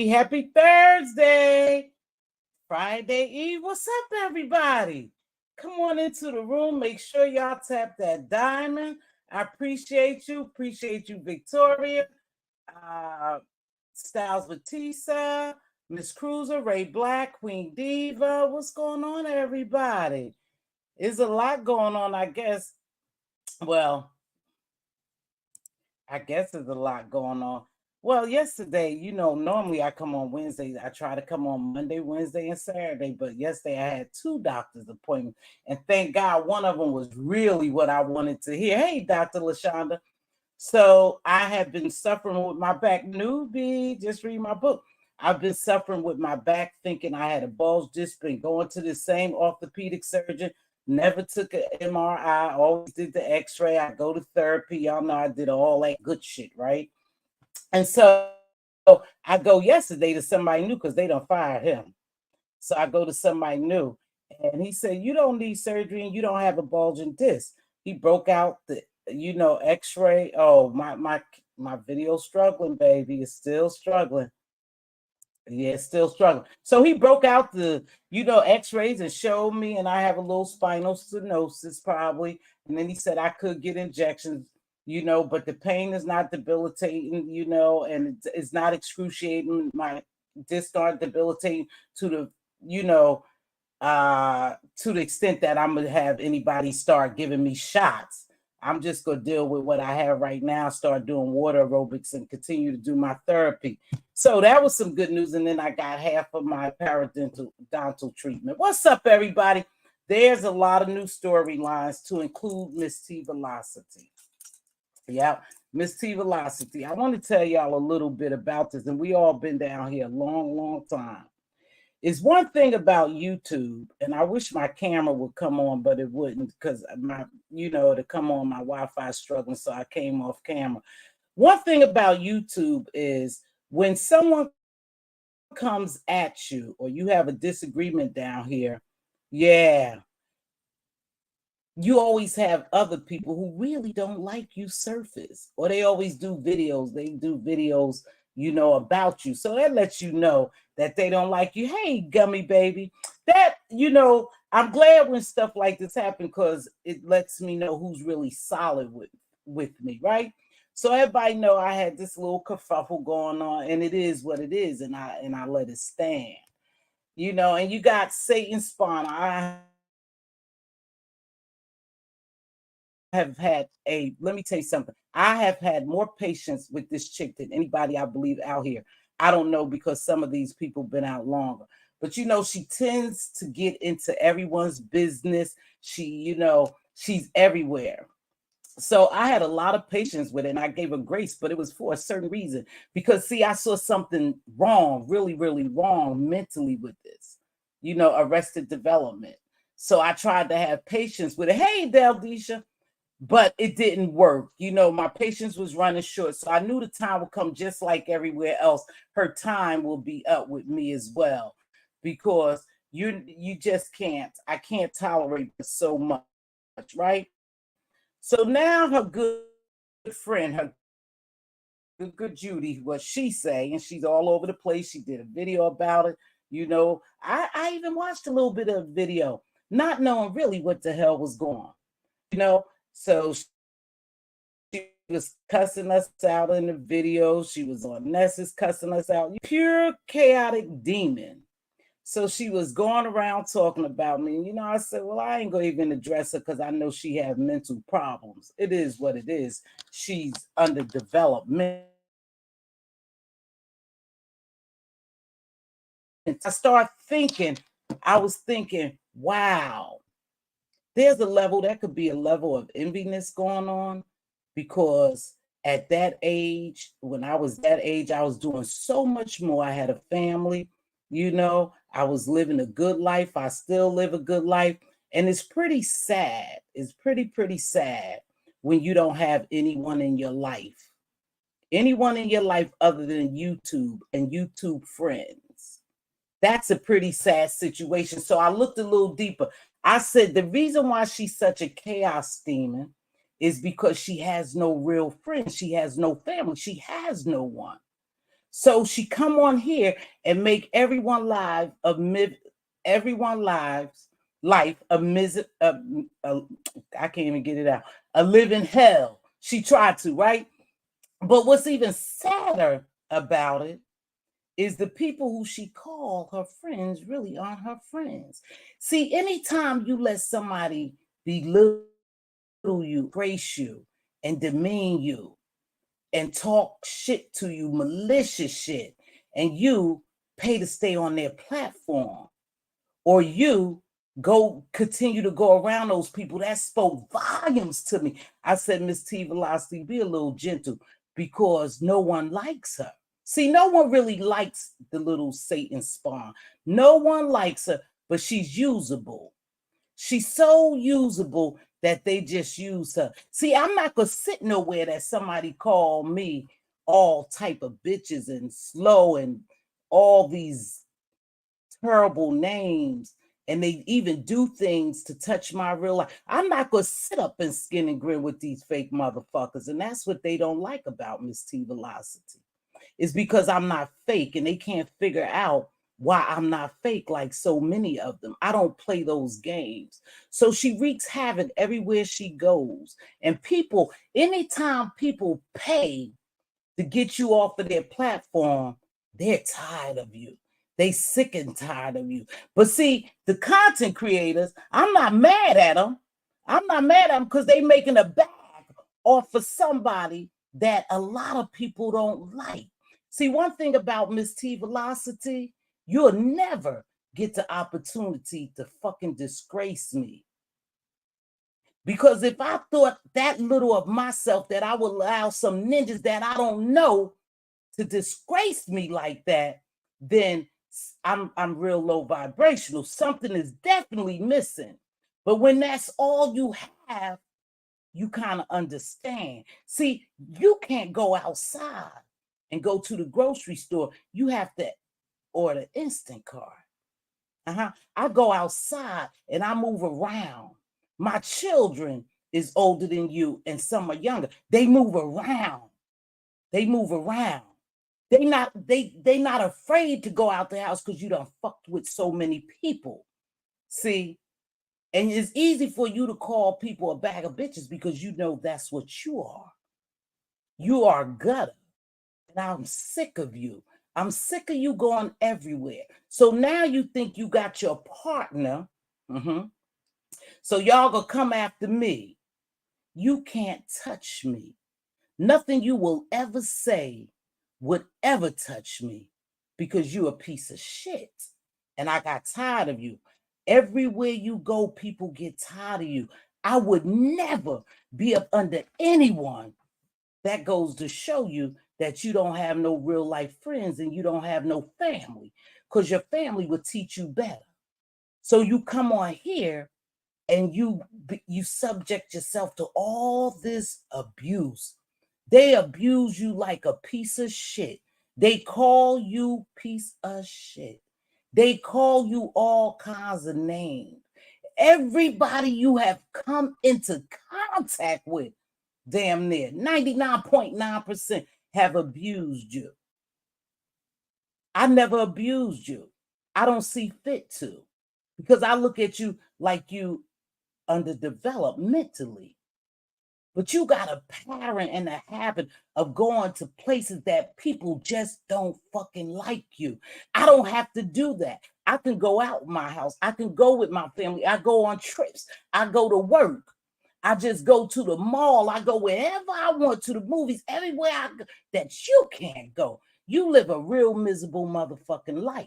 Happy Thursday, Friday Eve. What's up, everybody? Come on into the room. Make sure y'all tap that diamond. I appreciate you. Appreciate you, Victoria, Styles Batista, Miss Cruiser, Ray Black, Queen Diva. What's going on, everybody? There's a lot going on, I guess. Well, I guess there's a lot going on. Well, yesterday, normally I come on Wednesdays. I try to come on Monday, Wednesday, and Saturday. But yesterday I had 2 doctor's appointments. And thank God one of them was really what I wanted to hear. Hey, Dr. LaShonda. So I have been suffering with my back. Newbie, just read my book. I've been suffering with my back, thinking I had a bulge. Just been going to the same orthopedic surgeon. Never took an MRI. Always did the x-ray. I go to therapy. Y'all know I did all that good shit, right? And so I go yesterday to somebody new because they done fired him. So I go to somebody new. And he said, you don't need surgery and you don't have a bulging disc. He broke out the, x-ray. Oh, my video struggling, baby. It's still struggling. Yeah, it's still struggling. So he broke out the, x-rays and showed me, and I have a little spinal stenosis probably. And then he said I could get injections, but the pain is not debilitating, and it's not excruciating. My discs aren't debilitating to the, to the extent that I'm going to have anybody start giving me shots. I'm just going to deal with what I have right now, start doing water aerobics and continue to do my therapy. So that was some good news. And then I got half of my parodontal treatment. What's up, everybody? There's a lot of new storylines to include Mz.Teavalocity. Yeah, Mz.Teavalocity. I want to tell y'all a little bit about this. And we all been down here a long, long time. It's one thing about YouTube, and I wish my camera would come on, but it wouldn't because to come on, my Wi-Fi is struggling, so I came off camera. One thing about YouTube is when someone comes at you or you have a disagreement down here, you always have other people who really don't like you surface, or they always do videos. They do videos, about you. So that lets you know that they don't like you. Hey, gummy baby, that, I'm glad when stuff like this happens because it lets me know who's really solid with me, right? So everybody know I had this little kerfuffle going on, and it is what it is, and I let it stand, and you got Satan spawn. I have had let me tell you something. I have had more patience with this chick than anybody I believe out here. I don't know because some of these people been out longer, but she tends to get into everyone's business. She's everywhere. So I had a lot of patience with it, and I gave her grace, but it was for a certain reason. Because, see, I saw something wrong, really, really wrong mentally with this, arrested development. So I tried to have patience with it. Hey, Deldisha. But it didn't work. My patience was running short. So I knew the time would come just like everywhere else. Her time will be up with me as well. Because you just can't. I can't tolerate it so much, right? So now her good friend, her good Judy, what she say, and she's all over the place. She did a video about it. I even watched a little bit of video, not knowing really what the hell was going on. So she was cussing us out in the video. She was on Nessus cussing us out. Pure chaotic demon. So she was going around talking about me. You know, I said, well, I ain't going to even address her because I know she has mental problems. It is what it is. She's underdeveloped. I was thinking, wow, there's a level, that could be a level of enviness going on, because at that age, when I was that age, I was doing so much more. I had a family, you know, I was living a good life. I still live a good life. And it's pretty sad. It's pretty sad when you don't have anyone in your life other than YouTube and YouTube friends. That's a pretty sad situation. So I looked a little deeper. I said the reason why she's such a chaos demon is because she has no real friends. She has no family. She has no one. So she come on here and make everyone life a I can't even get it out. A living hell. She tried to, right? But what's even sadder about it is the people who she called her friends really aren't her friends. See, anytime you let somebody belittle you, praise you, and demean you, and talk shit to you, malicious shit, and you pay to stay on their platform, or you continue to go around those people, that spoke volumes to me. I said, Mz.Teavalocity, be a little gentle, because no one likes her. See, no one really likes the little Satan spawn. No one likes her, but she's usable. She's so usable that they just use her. See, I'm not going to sit nowhere that somebody call me all type of bitches and slow and all these terrible names, and they even do things to touch my real life. I'm not going to sit up and skin and grin with these fake motherfuckers, and that's what they don't like about Mz.Teavalocity. Is because I'm not fake, and they can't figure out why I'm not fake like so many of them. I don't play those games. So she wreaks havoc everywhere she goes. And people, anytime people pay to get you off of their platform, they're tired of you. They sick and tired of you. But see, the content creators, I'm not mad at them. I'm not mad at them because they making a bag off of somebody that a lot of people don't like. See, one thing about Mz.Teavalocity, you'll never get the opportunity to fucking disgrace me. Because if I thought that little of myself, that I would allow some ninjas that I don't know to disgrace me like that, then I'm real low vibrational. Something is definitely missing. But when that's all you have, you kind of understand. See, you can't go outside and go to the grocery store. You have to order instant card. I go outside and I move around. My children is older than you and some are younger. They move around. They move around. They not afraid to go out the house because you done fucked with so many people. See? And it's easy for you to call people a bag of bitches because you know that's what you are. You are gutter. And I'm sick of you. I'm sick of you going everywhere. So now you think you got your partner. So y'all gonna come after me. You can't touch me. Nothing you will ever say would ever touch me because you a piece of shit. And I got tired of you. Everywhere you go, people get tired of you. I would never be up under anyone. That goes to show you that you don't have no real life friends and you don't have no family, because your family would teach you better. So you come on here and you subject yourself to all this abuse. They abuse you like a piece of shit. They call you piece of shit. They call you all kinds of names. Everybody you have come into contact with, damn near 99.9% have abused you. I never abused you. I don't see fit to, because I look at you like you underdeveloped mentally. But you got a pattern and a habit of going to places that people just don't fucking like you. I don't have to do that. I can go out of my house. I can go with my family. I go on trips. I go to work. I just go to the mall. I go wherever I want, to the movies, everywhere I go that you can't go. You live a real miserable motherfucking life.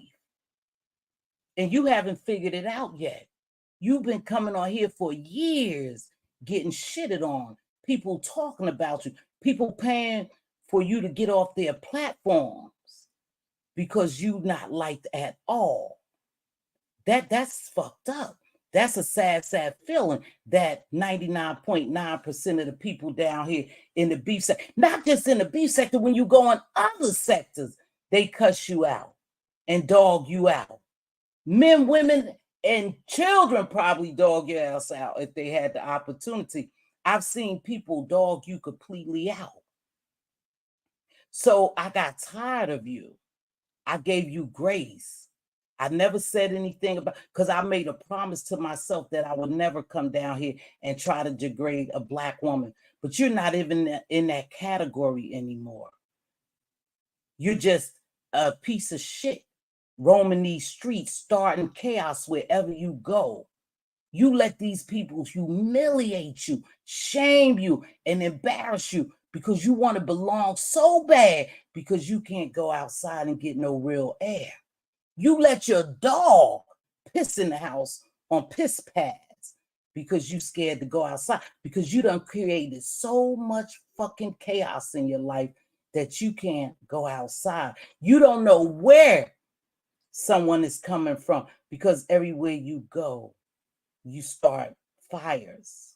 And you haven't figured it out yet. You've been coming on here for years, getting shitted on, people talking about you, people paying for you to get off their platforms because you not liked at all. That's fucked up. That's a sad, sad feeling that 99.9% of the people down here in the beef sector, not just in the beef sector, when you go in other sectors, they cuss you out and dog you out. Men, women, and children probably dog your ass out if they had the opportunity. I've seen people dog you completely out. So I got tired of you. I gave you grace. I never said anything about, because I made a promise to myself that I would never come down here and try to degrade a Black woman. But you're not even in that category anymore. You're just a piece of shit roaming these streets, starting chaos wherever you go. You let these people humiliate you, shame you, and embarrass you because you want to belong so bad because you can't go outside and get no real air. You let your dog piss in the house on piss pads because you scared to go outside, because you done created so much fucking chaos in your life that you can't go outside. You don't know where someone is coming from, because everywhere you go, you start fires.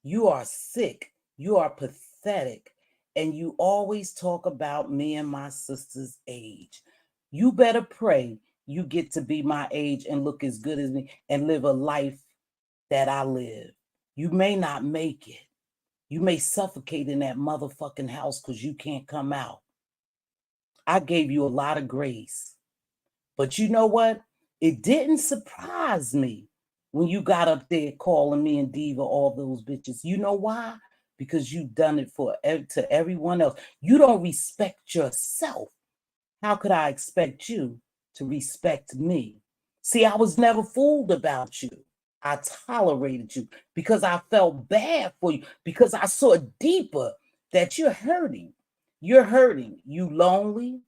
You are sick. You are pathetic. And you always talk about me and my sister's age. You better pray you get to be my age and look as good as me and live a life that I live. You may not make it. You may suffocate in that motherfucking house because you can't come out. I gave you a lot of grace. But you know what? It didn't surprise me when you got up there calling me and Diva all those bitches. You know why? Because you've done it to everyone else. You don't respect yourself. How could I expect you to respect me? See, I was never fooled about you. I tolerated you because I felt bad for you, because I saw deeper that you're hurting. You're hurting. You lonely.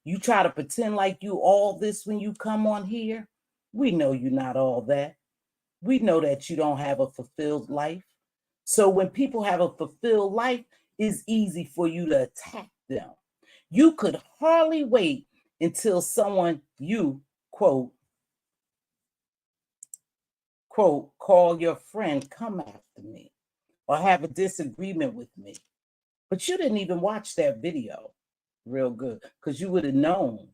You try to pretend like you all this when you come on here. We know you're not all that. We know that you don't have a fulfilled life. So when people have a fulfilled life, it's easy for you to attack them. You could hardly wait until someone you, quote, call your friend, come after me, or have a disagreement with me. But you didn't even watch that video real good, because you would have known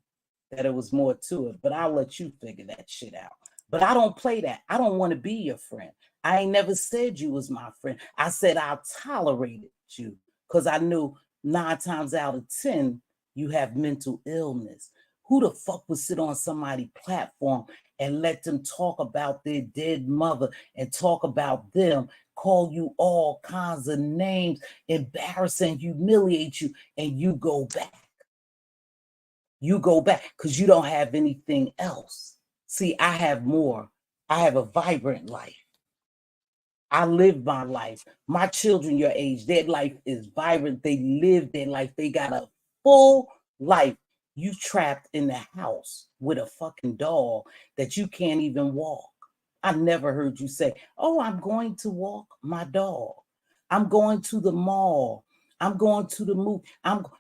that it was more to it. But I'll let you figure that shit out. But I don't play that. I don't want to be your friend. I ain't never said you was my friend. I said I tolerated you because I knew 9 times out of 10 you have mental illness. Who the fuck would sit on somebody's platform and let them talk about their dead mother and talk about them, call you all kinds of names, embarrass and humiliate you, and you go back? You go back because you don't have anything else. See, I have more. I have a vibrant life. I live my life. My children your age, their life is vibrant. They live their life. They got a full life. You trapped in the house with a fucking dog that you can't even walk. I never heard you say, oh, I'm going to walk my dog. I'm going to the mall. I'm going to the movie.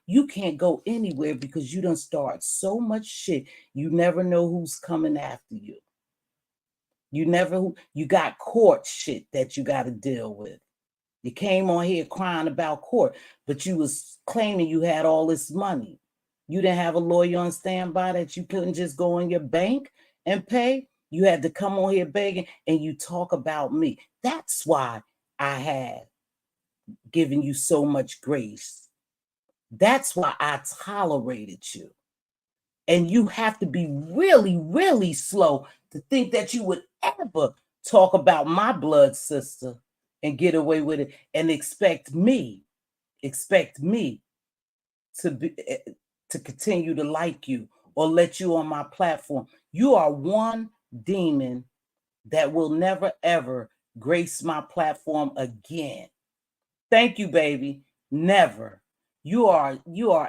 You can't go anywhere because you done start so much shit. You never know who's coming after you. You got court shit that you got to deal with. You came on here crying about court, but you was claiming you had all this money. You didn't have a lawyer on standby that you couldn't just go in your bank and pay. You had to come on here begging, and you talk about me. That's why I had given you so much grace. That's why I tolerated you. And you have to be really, really slow to think that you would ever talk about my blood sister and get away with it and expect me to be to continue to like you or let you on my platform. You are one demon that will never ever grace my platform again. Thank you, baby. Never. You are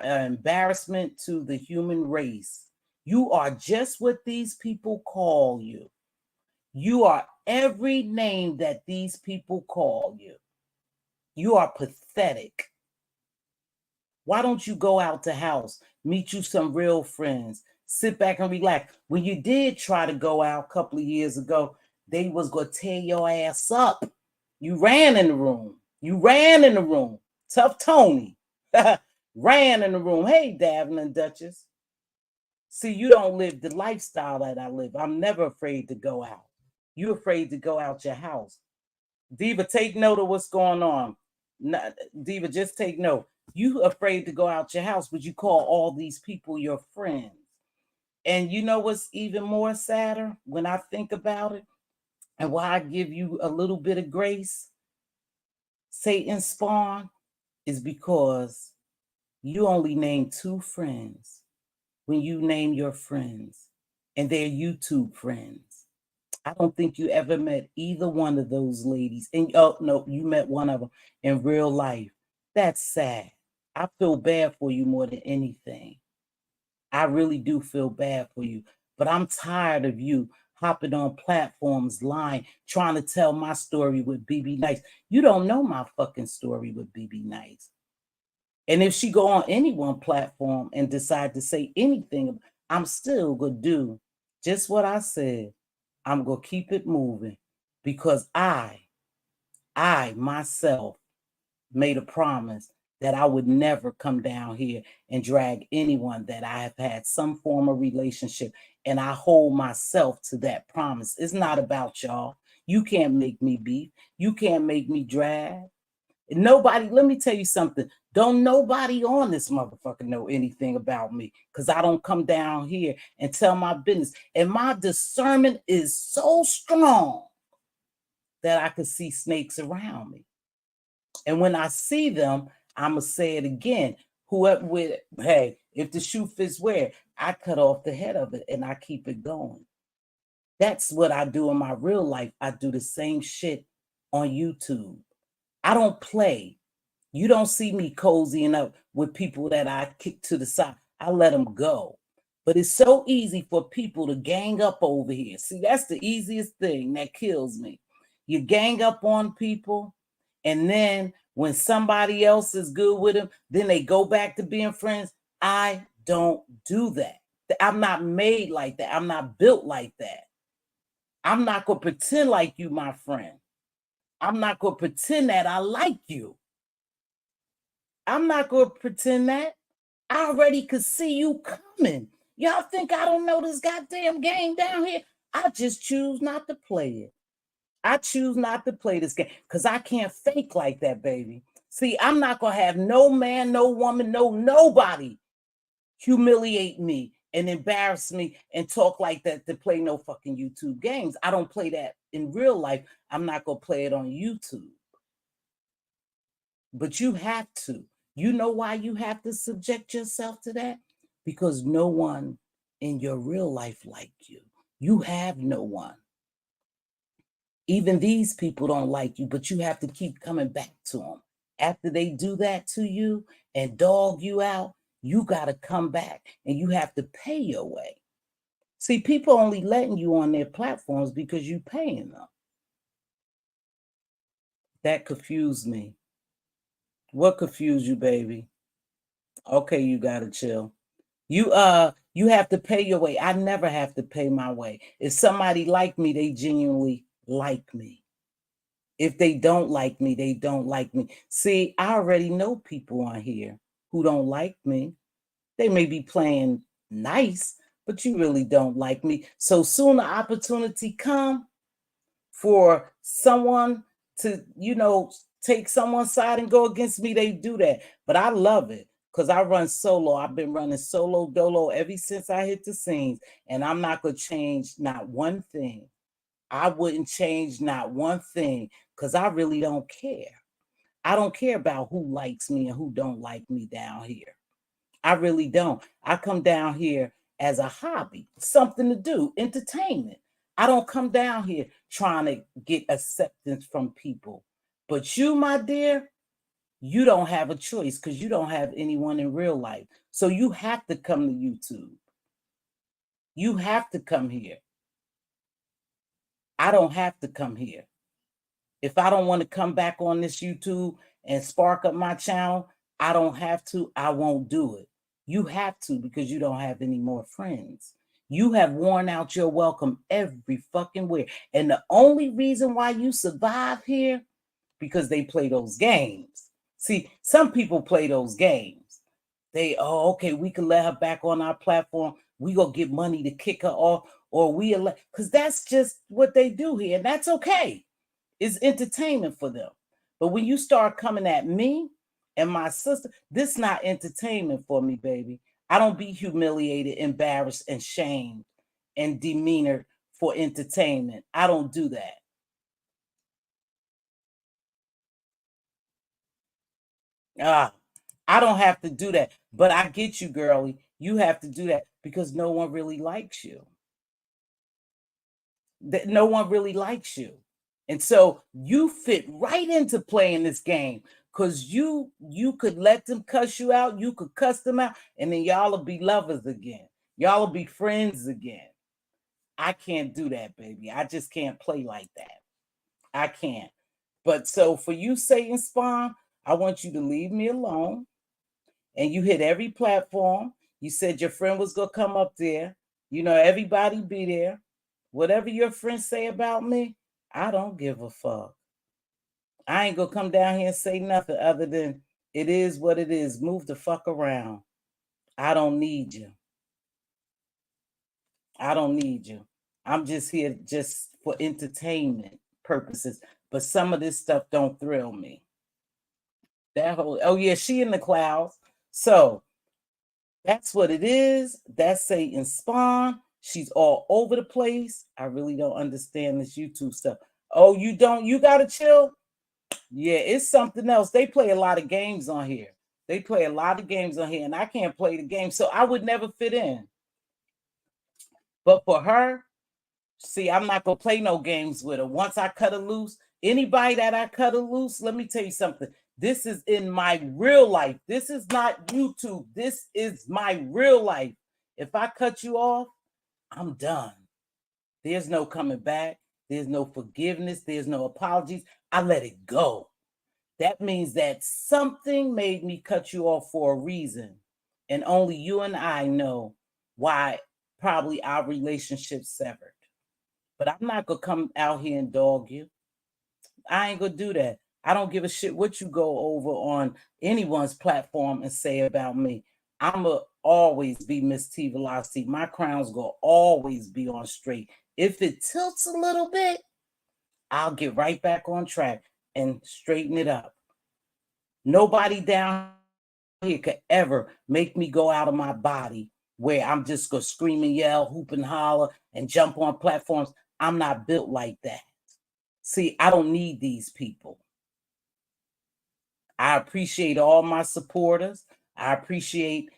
an embarrassment to the human race. You are just what these people call you. You are every name that these people call you. You are pathetic. Why don't you go out the house, meet you some real friends, sit back and relax? When you did try to go out a couple of years ago, they was going to tear your ass up. You ran in the room. Tough Tony ran in the room. Hey, Davin and Duchess. See, you don't live the lifestyle that I live. I'm never afraid to go out. You're afraid to go out your house. Diva, take note of what's going on. Diva, just take note. You afraid to go out your house, but you call all these people your friends. And you know what's even more sadder when I think about it, and why I give you a little bit of grace, Satan spawn, is because you only name 2 friends when you name your friends, and they're YouTube friends. I don't think you ever met either one of those ladies. And oh no, you met one of them in real life. That's sad. I feel bad for you more than anything. I really do feel bad for you. But I'm tired of you hopping on platforms, lying, trying to tell my story with BB Nice. You don't know my fucking story with BB Nice. And if she go on any one platform and decide to say anything, I'm still gonna do just what I said. I'm gonna keep it moving because I myself made a promise that I would never come down here and drag anyone that I have had some form of relationship. And I hold myself to that promise. It's not about y'all. You can't make me beef. You can't make me drag. Nobody, let me tell you something. Don't nobody on this motherfucker know anything about me because I don't come down here and tell my business. And my discernment is so strong that I can see snakes around me. And when I see them, I'm going to say it again. Whoever with, hey, if the shoe fits where, I cut off the head of it and I keep it going. That's what I do in my real life. I do the same shit on YouTube. I don't play. You don't see me cozying up with people that I kick to the side. I let them go. But it's so easy for people to gang up over here. See, that's the easiest thing that kills me. You gang up on people, and then when somebody else is good with them, then they go back to being friends. I don't do that. I'm not made like that. I'm not built like that. I'm not going to pretend like you, my friend. I'm not going to pretend that I like you. I'm not going to pretend that. I already could see you coming. Y'all think I don't know this goddamn game down here? I just choose not to play it. I choose not to play this game because I can't fake like that, baby. See, I'm not going to have no man, no woman, nobody humiliate me and embarrass me and talk like that to play no fucking YouTube games. I don't play that in real life. I'm not going to play it on YouTube. But you have to. You know why you have to subject yourself to that? Because no one in your real life like you. You have no one. Even these people don't like you, but you have to keep coming back to them. After they do that to you and dog you out, you got to come back and you have to pay your way. See, people only letting you on their platforms because you paying them. That confused me. What confused you, baby? Okay, you got to chill. You have to pay your way. I never have to pay my way. If somebody like me, they genuinely like me. If they don't like me, they don't like me. See, I already know people on here who don't like me. They may be playing nice, but you really don't like me. So soon the opportunity come for someone to, take someone's side and go against me, they do that. But I love it because I run solo. I've been running solo dolo ever since I hit the scenes, and I'm not going to change not one thing. I wouldn't change not one thing because I really don't care. I don't care about who likes me and who don't like me down here. I really don't. I come down here as a hobby, something to do, entertainment. I don't come down here trying to get acceptance from people. But you, my dear, you don't have a choice because you don't have anyone in real life. So you have to come to YouTube. You have to come here. I don't have to come here. If I don't want to come back on this YouTube and spark up my channel, I don't have to. I won't do it. You have to because you don't have any more friends. You have worn out your welcome every fucking where. And the only reason why you survive here, because they play those games. See, some people play those games. They, oh, okay, we can let her back on our platform. We gonna get money to kick her off, or we elect, because that's just what they do here, and that's okay. It's entertainment for them. But when you start coming at me and my sister, this is not entertainment for me, baby. I don't be humiliated, embarrassed, and shamed and demeanored for entertainment. I don't do that. I don't have to do that. But I get you, girlie. You have to do that because no one really likes you. No one really likes you. And so you fit right into playing this game because you could let them cuss you out, you could cuss them out, and then y'all will be lovers again. Y'all will be friends again. I can't do that, baby. I just can't play like that. I can't. But so for you, Satan Spawn, I want you to leave me alone. And you hit every platform. You said your friend was gonna come up there. You know, everybody be there. Whatever your friends say about me, I don't give a fuck. I ain't gonna come down here and say nothing other than it is what it is. Move the fuck around. I don't need you. I don't need you. I'm just here just for entertainment purposes. But some of this stuff don't thrill me. That whole, oh yeah, she in the clouds. So that's what it is. That's Satan's spawn. She's all over the place. I really don't understand this YouTube stuff. Oh, you don't? You gotta chill. Yeah, it's something else. They play a lot of games on here. They play a lot of games on here, and I can't play the game, so I would never fit in. But for her, see, I'm not gonna play no games with her. Once I cut her loose, anybody that I cut her loose, let me tell you something. This is in my real life. This is not YouTube. This is my real life. If I cut you off, I'm done. There's no coming back. There's no forgiveness. There's no apologies. I let it go. That means that something made me cut you off for a reason. And only you and I know why probably our relationship severed. But I'm not going to come out here and dog you. I ain't going to do that. I don't give a shit what you go over on anyone's platform and say about me. I'm going to always be Mz.Teavalocity. My crown's going to always be on straight. If it tilts a little bit, I'll get right back on track and straighten it up. Nobody down here could ever make me go out of my body where I'm just going to scream and yell, hoop and holler, and jump on platforms. I'm not built like that. See, I don't need these people. I appreciate all my supporters. I appreciate,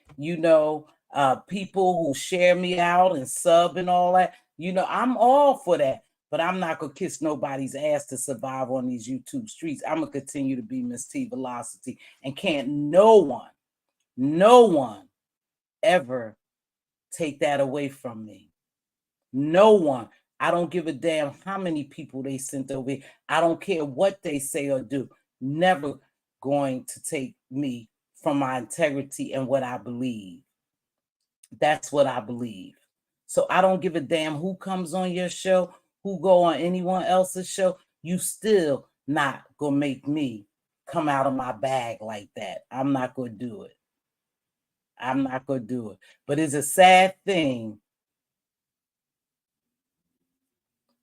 people who share me out and sub and all that. I'm all for that. But I'm not going to kiss nobody's ass to survive on these YouTube streets. I'm going to continue to be Mz.Teavalocity. And can't no one ever take that away from me. No one. I don't give a damn how many people they sent over here. I don't care what they say or do. Never going to take me from my integrity and what I believe. That's what I believe. So I don't give a damn who comes on your show, who go on anyone else's show. You still not gonna make me come out of my bag like that. I'm not gonna do it. I'm not gonna do it. But it's a sad thing.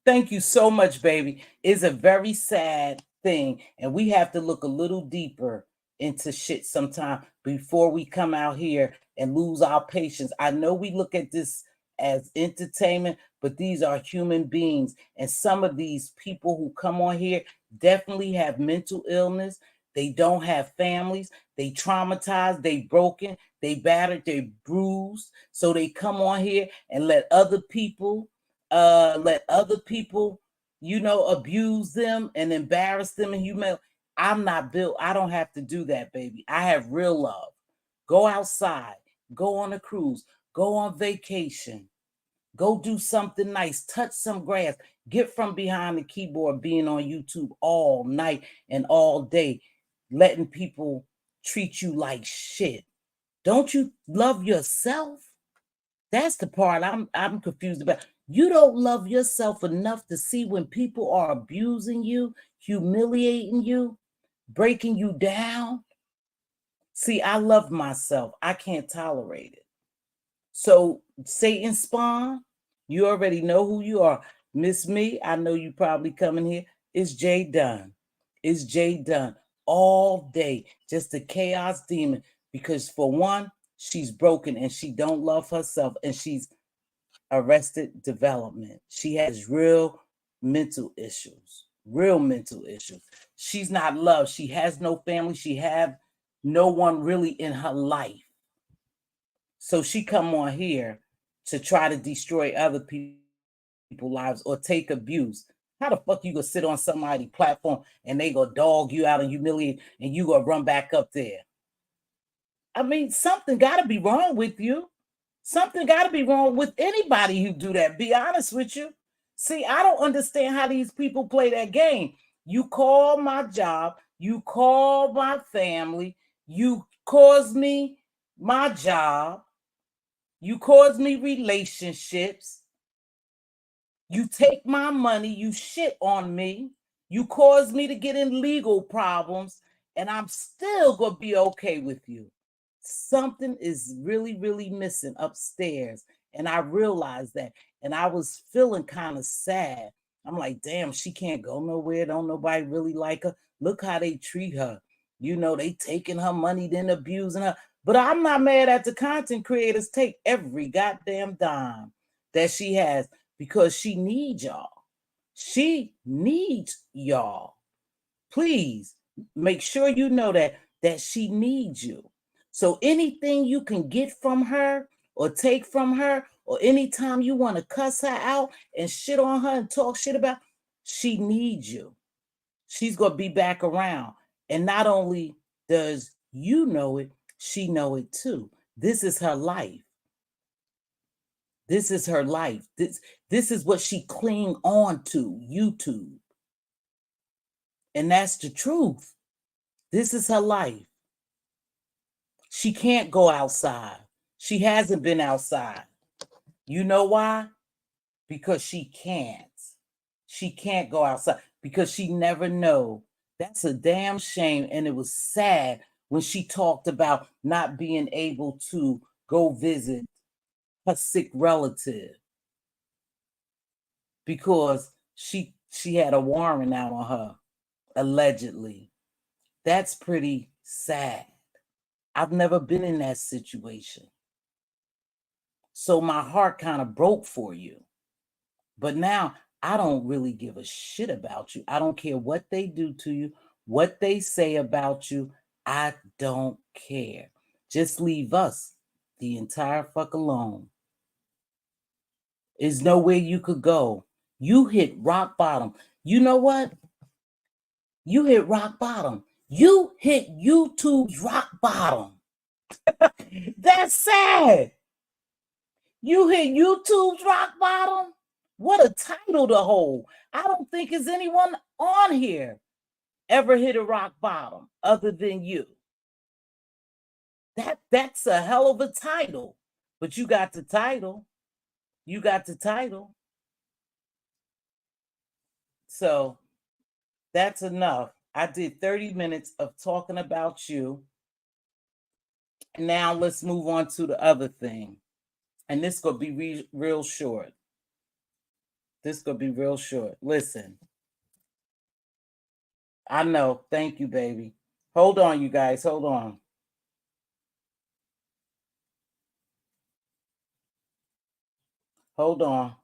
Thank you so much, baby. It's a very sad thing. And we have to look a little deeper into shit sometime before we come out here and lose our patience. I know we look at this as entertainment, but these are human beings. And some of these people who come on here definitely have mental illness. They don't have families. They traumatized, they broken, they battered, they bruised. So they come on here and let other people, abuse them and embarrass them and humiliate. I'm not built. I don't have to do that, baby. I have real love. Go outside, go on a cruise, go on vacation, go do something nice, touch some grass, get from behind the keyboard, being on YouTube all night and all day, letting people treat you like shit. Don't you love yourself? That's the part I'm confused about. You don't love yourself enough to see when people are abusing you, humiliating you, breaking you down. See, I love myself. I can't tolerate it. So, Satan spawn, you already know who you are. Miss Me, I know you probably coming here. It's Jay Dunn. It's Jay Dunn all day. Just a chaos demon. Because for one, she's broken and she don't love herself. And she's arrested development. She has real mental issues. Real mental issues. She's not loved. She has no family. She have no one really in her life. So she come on here to try to destroy other people's lives or take abuse. How the fuck you gonna sit on somebody's platform and they gonna dog you out and humiliate and you gonna run back up there? I mean, something gotta be wrong with you. Something gotta be wrong with anybody who do that. Be honest with you. See, I don't understand how these people play that game. You call my job, you call my family, you cause me my job, you cause me relationships, you take my money, you shit on me, you cause me to get in legal problems, and I'm still gonna be okay with you. Something is really, really missing upstairs. And I realized that. And I was feeling kind of sad. I'm like, damn, she can't go nowhere. Don't nobody really like her. Look how they treat her. You know, they taking her money, then abusing her. But I'm not mad at the content creators. Take every goddamn dime that she has because she needs y'all. She needs y'all. Please make sure you know that she needs you. So anything you can get from her or take from her, or anytime you want to cuss her out and shit on her and talk shit about, she needs you. She's going to be back around. And not only does you know it, she know it too. This is her life. This is her life. This is what she cling on to, YouTube. And that's the truth. This is her life. She can't go outside. She hasn't been outside. You know why? Because she can't. She can't go outside because she never know. That's a damn shame. And it was sad when she talked about not being able to go visit her sick relative because she had a warrant out on her, allegedly. That's pretty sad. I've never been in that situation. So my heart kind of broke for you. But now I don't really give a shit about you. I don't care what they do to you, what they say about you. I don't care. Just leave us the entire fuck alone. There's nowhere you could go. You hit rock bottom. You know what? You hit rock bottom. You hit YouTube's rock bottom. That's sad. You hit YouTube's rock bottom? What a title to hold. I don't think there's anyone on here ever hit a rock bottom other than you. That's a hell of a title. But you got the title. You got the title. So that's enough. I did 30 minutes of talking about you. Now let's move on to the other thing. And this going to be real short. This going to be real short. Listen. I know. Thank you, baby. Hold on, you guys. Hold on. Hold on.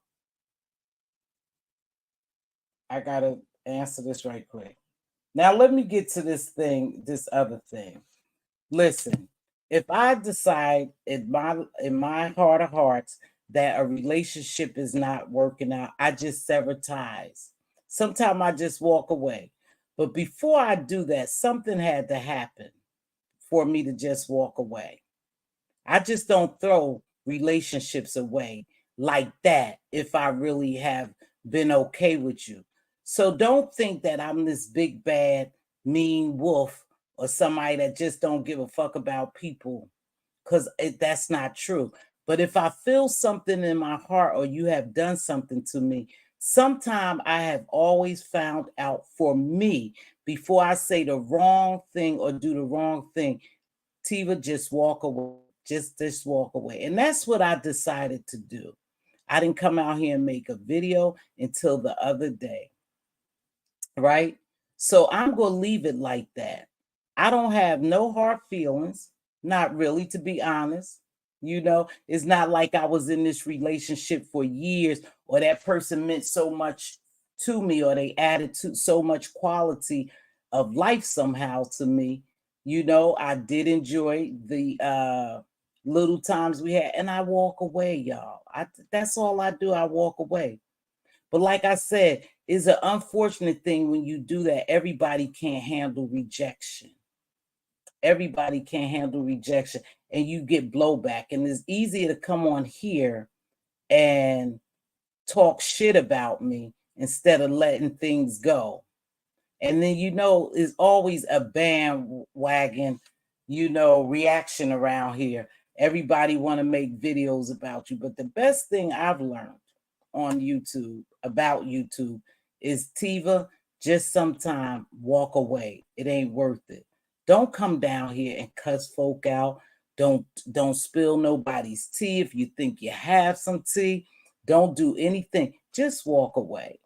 I gotta answer this right quick. Now let me get to this other thing. Listen, if I decide in my heart of hearts that a relationship is not working out, I just sever ties. Sometimes I just walk away. But before I do that, something had to happen for me to just walk away. I just don't throw relationships away like that if I really have been okay with you. So don't think that I'm this big bad mean wolf or somebody that just don't give a fuck about people, because that's not true. But if I feel something in my heart or you have done something to me, sometime I have always found out for me before I say the wrong thing or do the wrong thing, Tiva, just walk away. Just walk away. And that's what I decided to do. I didn't come out here and make a video until the other day. Right? So I'm going to leave it like that. I don't have no hard feelings, not really, to be honest. It's not like I was in this relationship for years or that person meant so much to me or they added to so much quality of life somehow to me. I did enjoy the little times we had, and I walk away, y'all. That's all I do. I walk away. But like I said, it's an unfortunate thing when you do that. Everybody can't handle rejection. Everybody can't handle rejection, and you get blowback. And it's easier to come on here and talk shit about me instead of letting things go. And then, it's always a bandwagon, reaction around here. Everybody want to make videos about you. But the best thing I've learned on YouTube about YouTube is, Tiva, just sometime walk away. It ain't worth it. Don't come down here and cuss folk out. Don't spill nobody's tea. If you think you have some tea, don't do anything. Just walk away.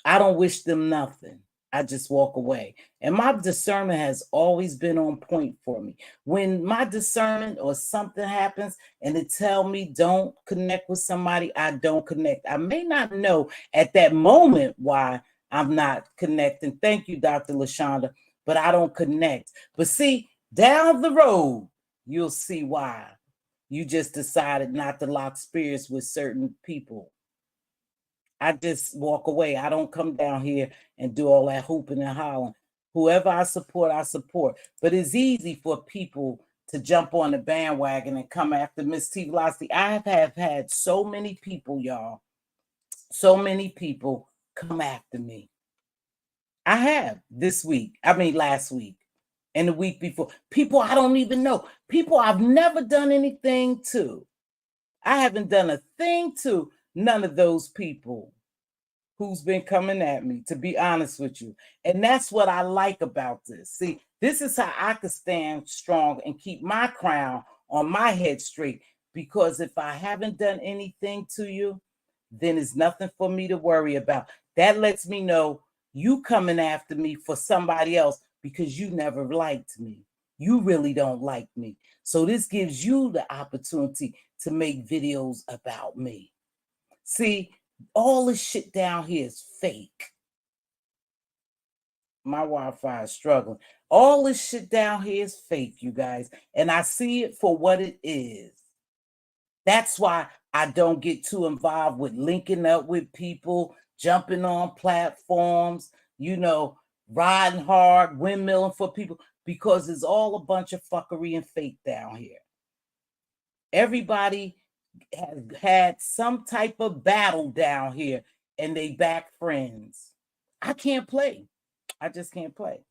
I don't wish them nothing. I just walk away. And my discernment has always been on point for me. When my discernment or something happens and it tell me don't connect with somebody, I don't connect. I may not know at that moment why I'm not connecting. Thank you, Dr. LaShonda, but I don't connect. But see, down the road, you'll see why. You just decided not to lock spirits with certain people. I just walk away. I don't come down here and do all that hooping and hollering. Whoever I support, I support. But it's easy for people to jump on the bandwagon and come after Mz.Teavalocity. I have had so many people, y'all, so many people come after me. I have last week, and the week before. People I don't even know. People I've never done anything to. I haven't done a thing to none of those people who's been coming at me, to be honest with you. And that's what I like about this. See, this is how I can stand strong and keep my crown on my head straight. Because if I haven't done anything to you, then it's nothing for me to worry about. That lets me know you coming after me for somebody else because you never liked me. You really don't like me. So this gives you the opportunity to make videos about me. See, all this shit down here is fake. My Wi-Fi is struggling. All this shit down here is fake, you guys. And I see it for what it is. That's why I don't get too involved with linking up with people, jumping on platforms, riding hard, windmilling for people, because it's all a bunch of fuckery and fake down here. Everybody has had some type of battle down here and they back friends. I can't play. I just can't play.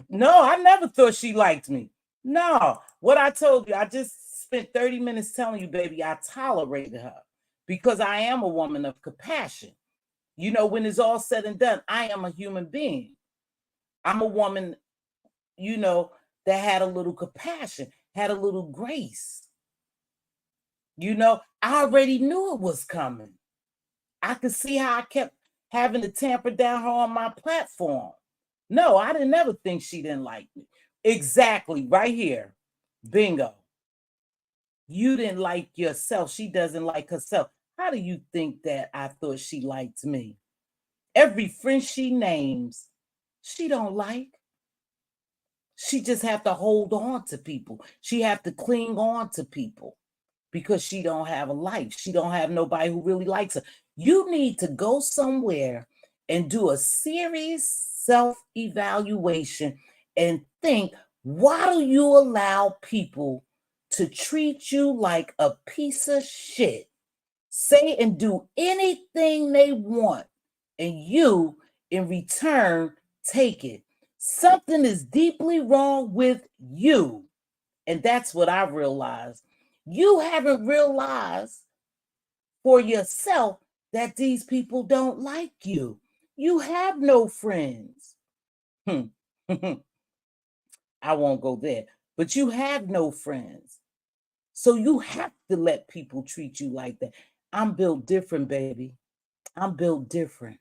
No, I never thought she liked me. No, what I told you, I just spent 30 minutes telling you, baby, I tolerated her because I am a woman of compassion. When it's all said and done, I am a human being. I'm a woman, that had a little compassion, had a little grace. I already knew it was coming. I could see how I kept having to tamper down her on my platform. No, I didn't ever think she didn't like me. Exactly, right here. Bingo. You didn't like yourself. She doesn't like herself. How do you think that I thought she liked me? Every friend she names, she don't like. She just have to hold on to people. She have to cling on to people because she don't have a life. She don't have nobody who really likes her. You need to go somewhere and do a serious self-evaluation and think, why do you allow people to treat you like a piece of shit? Say and do anything they want, and you, in return, take it. Something is deeply wrong with you. And that's what I realized. You haven't realized for yourself that these people don't like you. You have no friends. I won't go there, but you have no friends. So you have to let people treat you like that. I'm built different, baby. I'm built different.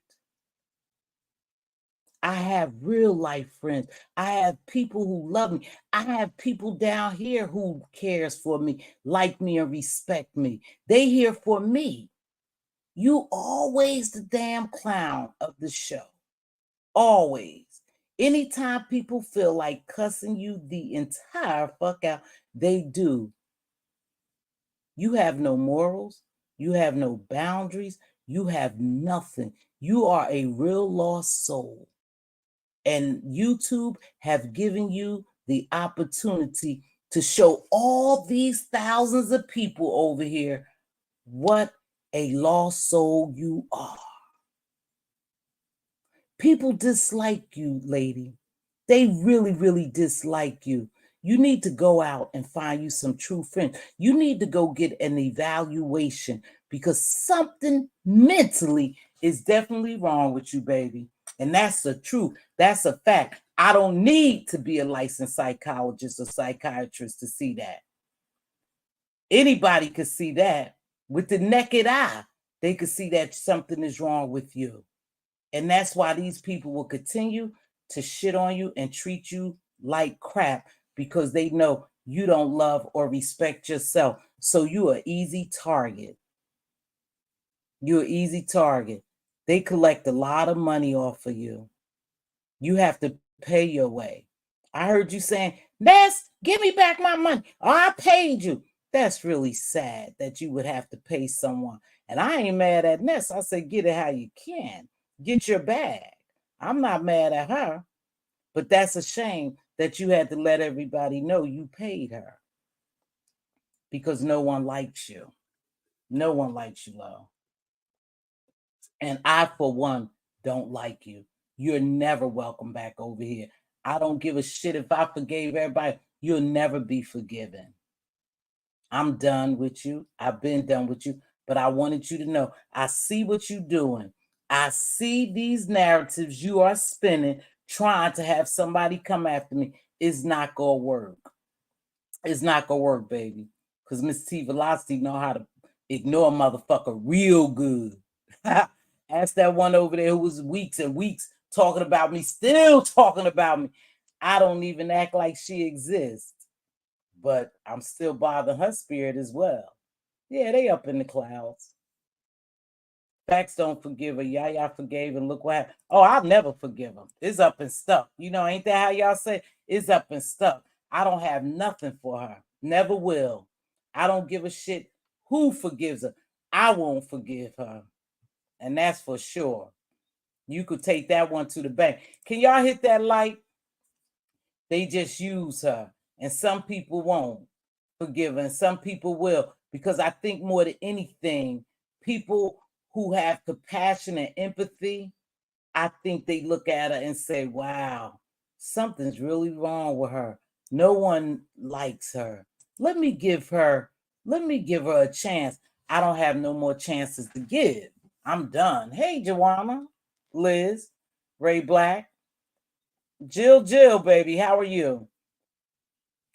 I have real life friends. I have people who love me. I have people down here who cares for me, like me, and respect me. They here for me. You always the damn clown of the show. Always. Anytime people feel like cussing you the entire fuck out, they do. You have no morals. You have no boundaries. You have nothing. You are a real lost soul. And YouTube have given you the opportunity to show all these thousands of people over here what a lost soul you are. People dislike you, lady. They really, really dislike you. You need to go out and find you some true friends. You need to go get an evaluation because something mentally is definitely wrong with you, baby. And that's the truth. That's a fact. I don't need to be a licensed psychologist or psychiatrist to see that. Anybody could see that with the naked eye. They could see that something is wrong with you. And that's why these people will continue to shit on you and treat you like crap because they know you don't love or respect yourself. So you're an easy target. You're an easy target. They collect a lot of money off of you. You have to pay your way. I heard you saying, Ness, give me back my money. Oh, I paid you. That's really sad that you would have to pay someone. And I ain't mad at Ness. I say, get it how you can. Get your bag. I'm not mad at her. But that's a shame that you had to let everybody know you paid her. Because no one likes you. No one likes you, love. And I, for one, don't like you. You're never welcome back over here. I don't give a shit if I forgave everybody. You'll never be forgiven. I'm done with you. I've been done with you. But I wanted you to know, I see what you're doing. I see these narratives you are spinning, trying to have somebody come after me. It's not going to work. It's not going to work, baby. Because Mz.Teavalocity know how to ignore a motherfucker real good. Ask that one over there who was weeks and weeks talking about me, still talking about me. I don't even act like she exists. But I'm still bothering her spirit as well. Yeah, they up in the clouds. Facts don't forgive her. Yaya forgave and look what happened. Oh, I'll never forgive him. It's up and stuck. You know, ain't that how y'all say? It's up and stuck. I don't have nothing for her. Never will. I don't give a shit who forgives her. I won't forgive her. And that's for sure. You could take that one to the bank. Can y'all hit that like? They just use her. And some people won't forgive her. And some people will. Because I think more than anything, people who have compassion and empathy, I think they look at her and say, wow, something's really wrong with her. No one likes her. Let me give her a chance. I don't have no more chances to give. I'm done. Hey, Joanna, Liz, Ray Black, Jill, baby, how are you?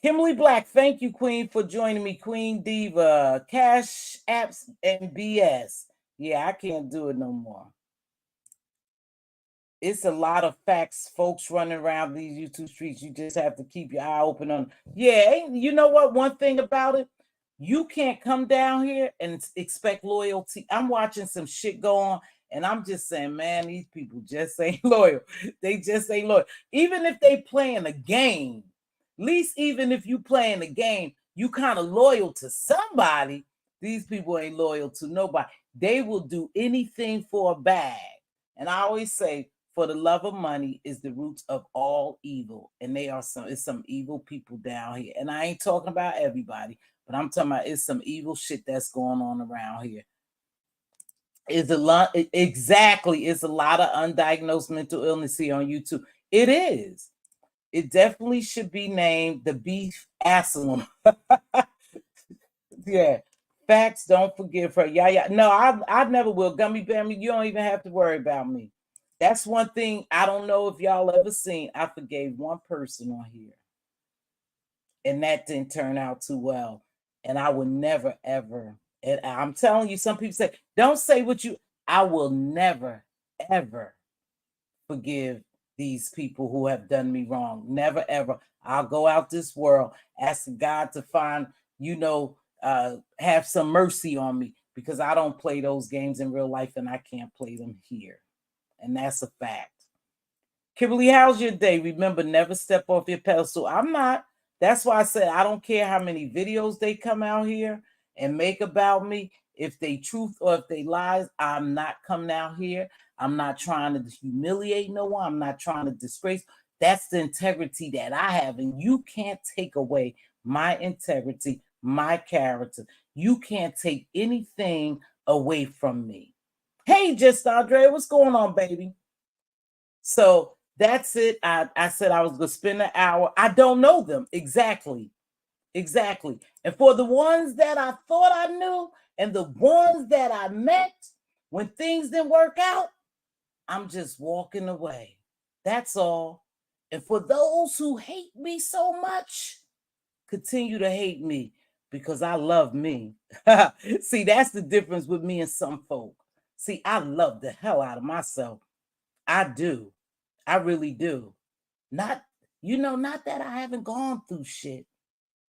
Kimberly Black, thank you, Queen, for joining me. Queen Diva, Cash Apps and BS. Yeah, I can't do it no more. It's a lot of facts, folks running around these YouTube streets. You just have to keep your eye open on. Yeah, you know what? One thing about it, you can't come down here and expect loyalty. I'm watching some shit go on, And I'm just saying, man, these people just ain't loyal. They just ain't loyal. Even if they playing a game, at least even if you playing a game, you kind of loyal to somebody. These people ain't loyal to nobody. They will do anything for a bag. And I always say, for the love of money is the roots of all evil. And it's some evil people down here. And I ain't talking about everybody, but I'm talking about it's some evil shit that's going on around here. It's a lot. Exactly. It's a lot of undiagnosed mental illness here on YouTube. It is. It definitely should be named the beef asylum. Yeah. Facts, don't forgive her. Yeah. No, I never will. Gummy Bammy, you don't even have to worry about me. That's one thing I don't know if y'all ever seen. I forgave one person on here. And that didn't turn out too well. And I would never, ever. And I'm telling you, some people say, don't say what you, I will never, ever forgive these people who have done me wrong. Never, ever. I'll go out this world asking God to find, have some mercy on me, because I don't play those games in real life and I can't play them here. And that's a fact. Kimberly, how's your day? Remember, never step off your pedestal. I'm not. That's why I said I don't care how many videos they come out here and make about me. If they truth or if they lies, I'm not coming out here. I'm not trying to humiliate no one. I'm not trying to disgrace. That's the integrity that I have. And you can't take away my integrity, my character. You can't take anything away from me. Hey, Just Andre, what's going on, baby? So that's it. I said I was going to spend an hour. I don't know them. Exactly. And for the ones that I thought I knew and the ones that I met, when things didn't work out, I'm just walking away. That's all. And for those who hate me so much, continue to hate me, because I love me. See, that's the difference with me and some folk. See, I love the hell out of myself. I do. I really do. Not that I haven't gone through shit,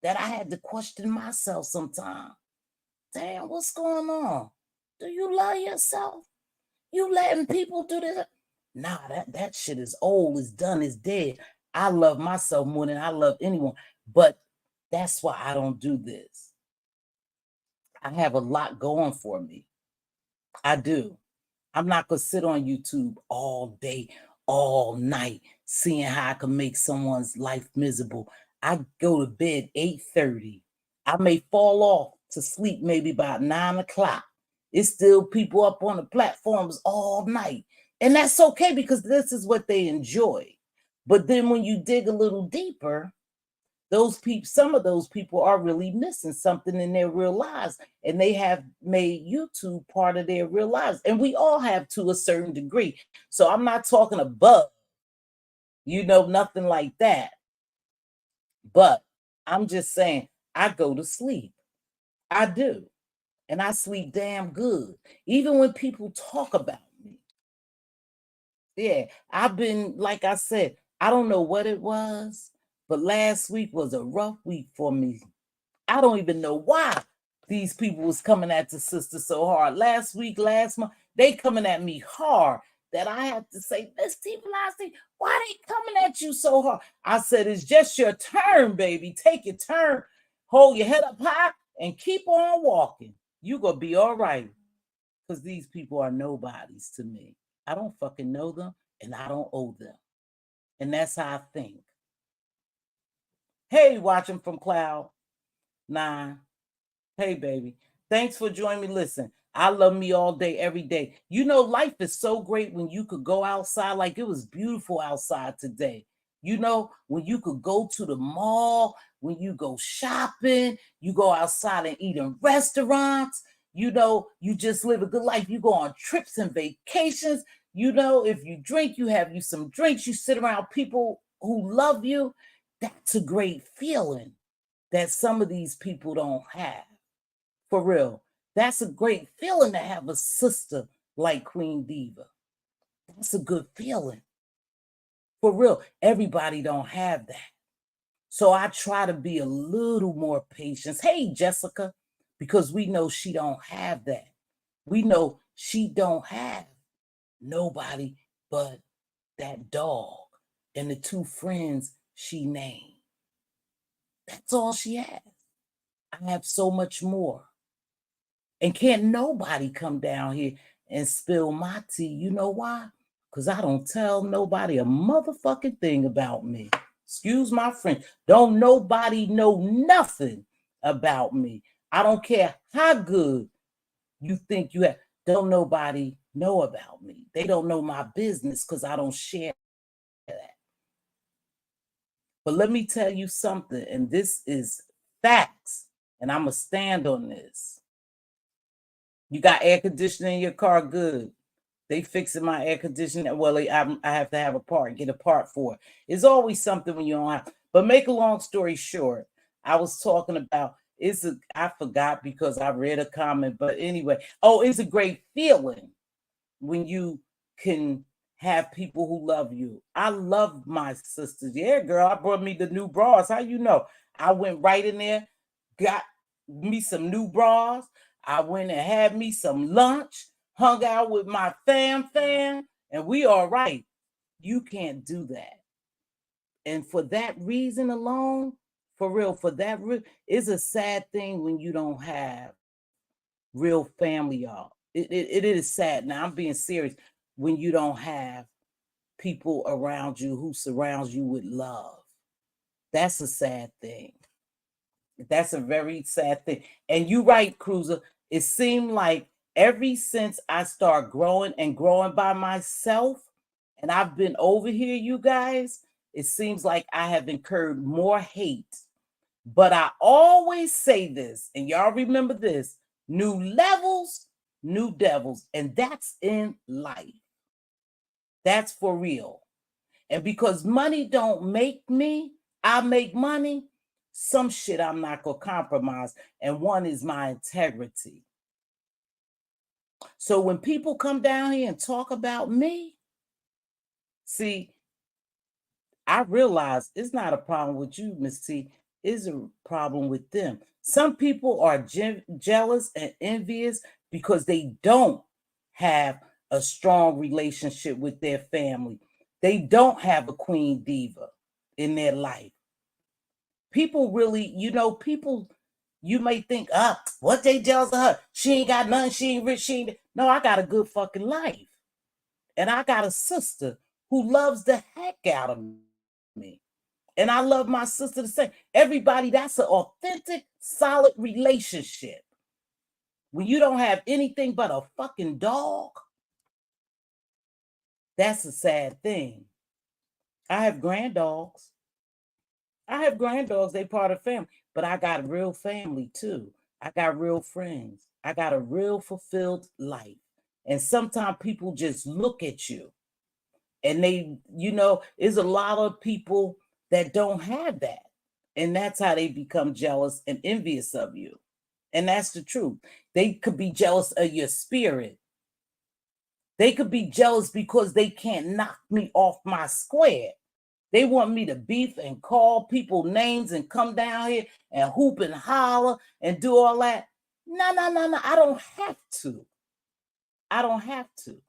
that I had to question myself sometimes. Damn, what's going on? Do you love yourself? You letting people do this? Nah, that shit is old, is done, is dead. I love myself more than I love anyone. But that's why I don't do this. I have a lot going for me. I do. I'm not going to sit on YouTube all day, all night, seeing how I can make someone's life miserable. I go to bed 8:30. I may fall off to sleep maybe about 9 o'clock. It's still people up on the platforms all night. And that's okay, because this is what they enjoy. But then when you dig a little deeper, some of those people are really missing something in their real lives, and they have made YouTube part of their real lives. And we all have, to a certain degree. So I'm not talking above, nothing like that. But I'm just saying, I go to sleep. I do. And I sleep damn good. Even when people talk about me. Yeah, I've been, like I said, I don't know what it was, but last week was a rough week for me. I don't even know why these people was coming at the sister so hard. Last month, they coming at me hard, that I had to say, Mz.Teavalocity, why they coming at you so hard? I said, it's just your turn, baby. Take your turn. Hold your head up high and keep on walking. You gonna be all right. Because these people are nobodies to me. I don't fucking know them, and I don't owe them. And that's how I think. Hey, watching from Cloud 9. Hey, baby. Thanks for joining me. Listen, I love me all day, every day. Life is so great when you could go outside. Like, it was beautiful outside today. When you could go to the mall, when you go shopping, you go outside and eat in restaurants. You just live a good life. You go on trips and vacations. If you drink, you have you some drinks. You sit around people who love you. That's a great feeling that some of these people don't have. For real. That's a great feeling to have a sister like Queen Diva. That's a good feeling. For real. Everybody don't have that. So I try to be a little more patient. Hey, Jessica, because we know she don't have that. We know she don't have Nobody but that dog and the 2 friends she named. That's all she has. I have so much more. And can't nobody come down here and spill my tea. You know why? Because I don't tell nobody a motherfucking thing about me. Excuse my French. Don't nobody know nothing about me. I don't care how good you think you have. Don't nobody know about me. They don't know my business because I don't share that. But let me tell you something, and this is facts, and I'm going to stand on this. You got air conditioning in your car? Good. They fixing my air conditioning. Well, I have to have a part, get a part for it. It's always something when you don't have. But make a long story short, I was talking about, I forgot because I read a comment, but anyway, it's a great feeling when you can have people who love you. I love my sisters. Yeah, girl, I brought me the new bras. How you know? I went right in there, got me some new bras. I went and had me some lunch, hung out with my fam, and we all right. You can't do that. And for that reason alone, for real, it's a sad thing when you don't have real family, y'all. It is sad. Now, I'm being serious. When you don't have people around you who surrounds you with love. That's a sad thing. That's a very sad thing. And you right, Cruiser. It seemed like ever since I start growing by myself, and I've been over here, you guys, it seems like I have incurred more hate. But I always say this, and y'all remember this: new levels, new devils. And that's in life. That's for real. And because money don't make me, I make money. Some shit I'm not going to compromise. And one is my integrity. So when people come down here and talk about me, see, I realize it's not a problem with you, Miss T. It's a problem with them. Some people are jealous and envious because they don't have a strong relationship with their family. They don't have a queen diva in their life. People really, you may think, what they jealous of her? She ain't got nothing. She ain't rich. No, I got a good fucking life. And I got a sister who loves the heck out of me. And I love my sister the same. Everybody, that's an authentic, solid relationship. When you don't have anything but a fucking dog, that's a sad thing. I have granddogs. They part of family. But I got real family too. I got real friends. I got a real fulfilled life. And sometimes people just look at you and they, there's a lot of people that don't have that. And that's how they become jealous and envious of you. And that's the truth. They could be jealous of your spirit. They could be jealous because they can't knock me off my square. They want me to beef and call people names and come down here and hoop and holler and do all that. No. I don't have to.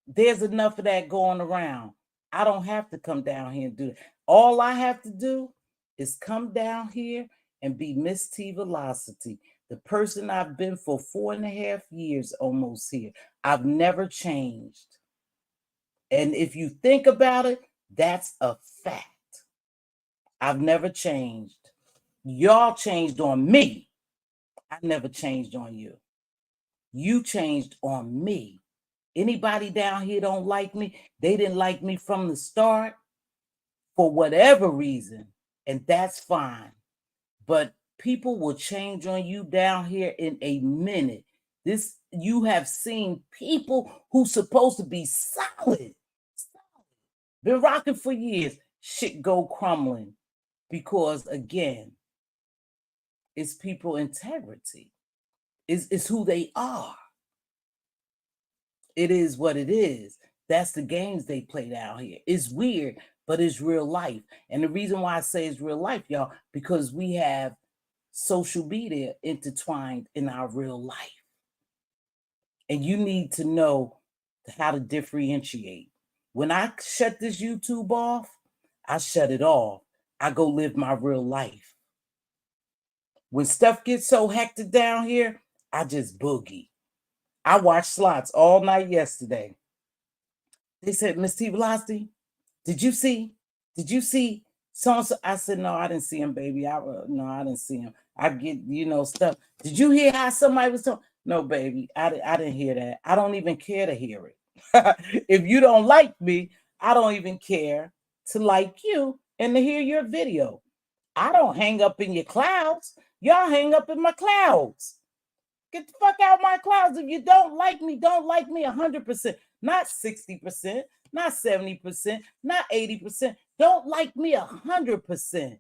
There's enough of that going around. I don't have to come down here and do it. All I have to do is come down here and be Mz.Teavalocity, the person I've been for 4.5 years almost here. I've never changed. And if you think about it, that's a fact. I've never changed. Y'all changed on me. I never changed on you. You changed on me. Anybody down here don't like me. They didn't like me from the start for whatever reason, and that's fine. But people will change on you down here in a minute. You have seen people who's supposed to be solid, been rocking for years, shit go crumbling because, again, it's people integrity. It's who they are. It is what it is. That's the games they play down here. It's weird, but it's real life. And the reason why I say it's real life, y'all, because we have social media intertwined in our real life. And you need to know how to differentiate. When I shut this YouTube off, I shut it off. I go live my real life. When stuff gets so hectic down here, I just boogie. I watched slots all night yesterday. They said, Mz.Teavalocity, did you see? Did you see so-and-so? I said, no, I didn't see him, baby. No, I didn't see him. I get, stuff. Did you hear how somebody was talking? No, baby, I didn't hear that. I don't even care to hear it. If you don't like me, I don't even care to like you and to hear your video. I don't hang up in your clouds. Y'all hang up in my clouds. Get the fuck out of my clouds. If you don't like me 100%, not 60%, not 70%, not 80%. Don't like me 100%.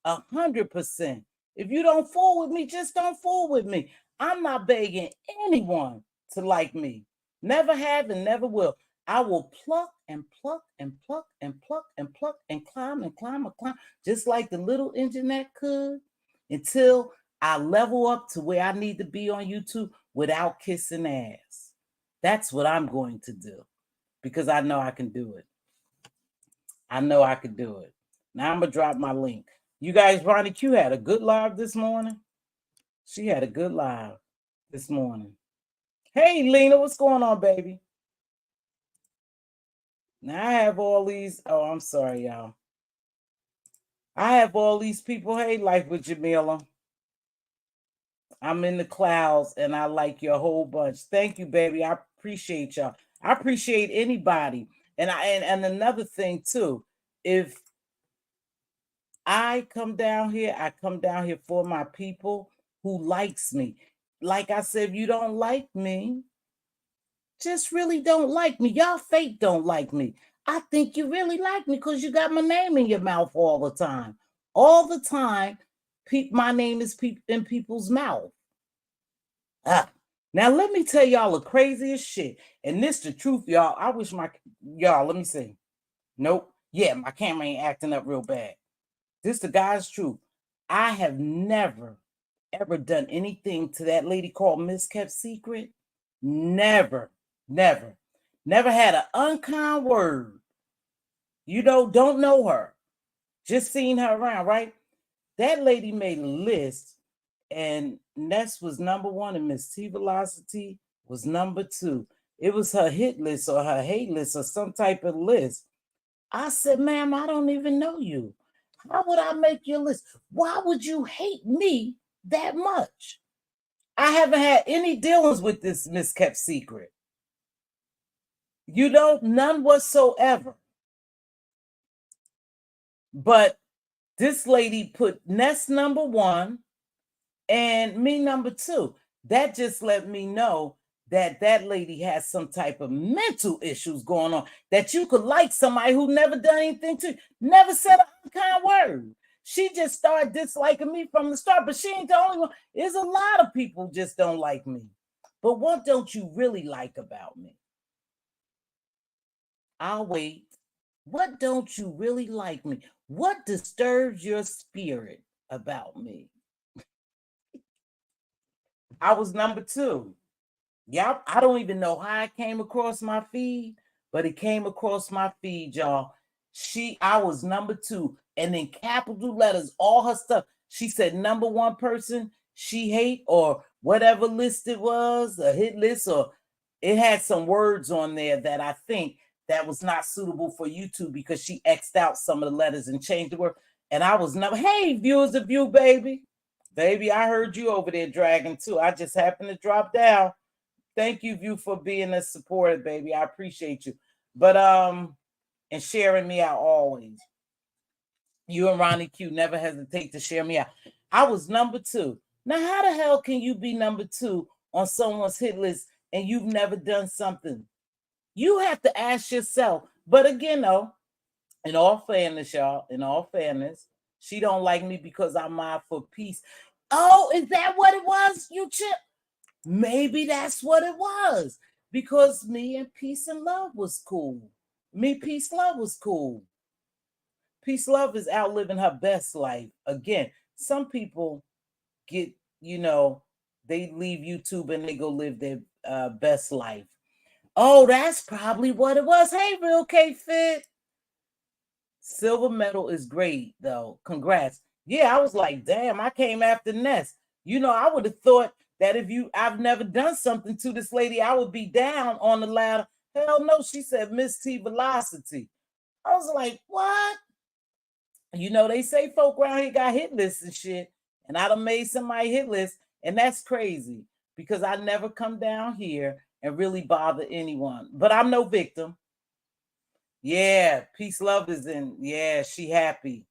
100%. If you don't fool with me, just don't fool with me. I'm not begging anyone to like me. Never have and never will. I will pluck and pluck and pluck and pluck and pluck and climb and climb and climb, just like the little internet could, until I level up to where I need to be on YouTube without kissing ass. That's what I'm going to do, because I know I can do it. I know I can do it. Now I'm going to drop my link. You guys, Ronnie Q had a good live this morning. She had a good live this morning. Hey, Lena, what's going on, baby? Now I have all these. Oh, I'm sorry, y'all. I have all these people. Hey, Life with Jamila. I'm in the clouds and I like you a whole bunch. Thank you, baby. I appreciate y'all. I appreciate anybody. And another thing too, if I come down here, I come down here for my people who likes me. Like I said, if you don't like me, just really don't like me. Y'all fake don't like me. I think you really like me because you got my name in your mouth all the time. All the time, my name is in people's mouth. Now, let me tell y'all the craziest shit. And this the truth, y'all. I wish y'all, let me see. Nope. Yeah, my camera ain't acting up real bad. This the God's truth. I have never, ever done anything to that lady called Miss Kept Secret. Never. Never had an unkind word. Don't know her. Just seen her around, right? That lady made a list, and Ness was number 1, and Mz.Teavalocity was number 2. It was her hit list or her hate list or some type of list. I said, ma'am, I don't even know you. How would I make your list? Why would you hate me that much? I haven't had any dealings with this Miss Kept Secret. None whatsoever. But this lady put Ness number 1 and me number 2. That just let me know that lady has some type of mental issues going on, that you could like somebody who never done anything to you, never said an unkind word. She just started disliking me from the start, but she ain't the only one. There's a lot of people just don't like me. But what don't you really like about me? I'll wait. What don't you really like me? What disturbs your spirit about me? I was number 2. Y'all, I don't even know how it came across my feed, but it came across my feed, y'all. I was number 2, and in capital letters, all her stuff. She said number 1 person she hate, or whatever list it was, a hit list, or it had some words on there that I think that was not suitable for YouTube, because she X'd out some of the letters and changed the word. And I was never, hey, viewers of you, baby. Baby, I heard you over there dragging too. I just happened to drop down. Thank you, View, for being a supporter, baby. I appreciate you. But and sharing me out always. You and Ronnie Q never hesitate to share me out. I was number 2. Now, how the hell can you be number 2 on someone's hit list and you've never done something? You have to ask yourself. But again, though, in all fairness, y'all, in all fairness, she don't like me because I'm out for peace. Oh, is that what it was, you Chip? Maybe that's what it was, because me and peace and love was cool. Me, peace, love was cool. Peace, love is outliving her best life. Again, some people get, they leave YouTube and they go live their best life. Oh, that's probably what it was. Hey, Real K Fit. Silver medal is great, though. Congrats. Yeah, I was like, damn, I came after Ness. I would have thought that I've never done something to this lady, I would be down on the ladder. Hell no, she said Mz.Teavalocity. I was like, what? They say folk around here got hit lists and shit, and I done made somebody hit list, and that's crazy because I never come down here and really bother anyone. But I'm no victim. Yeah, Peace Love is in. Yeah, she happy.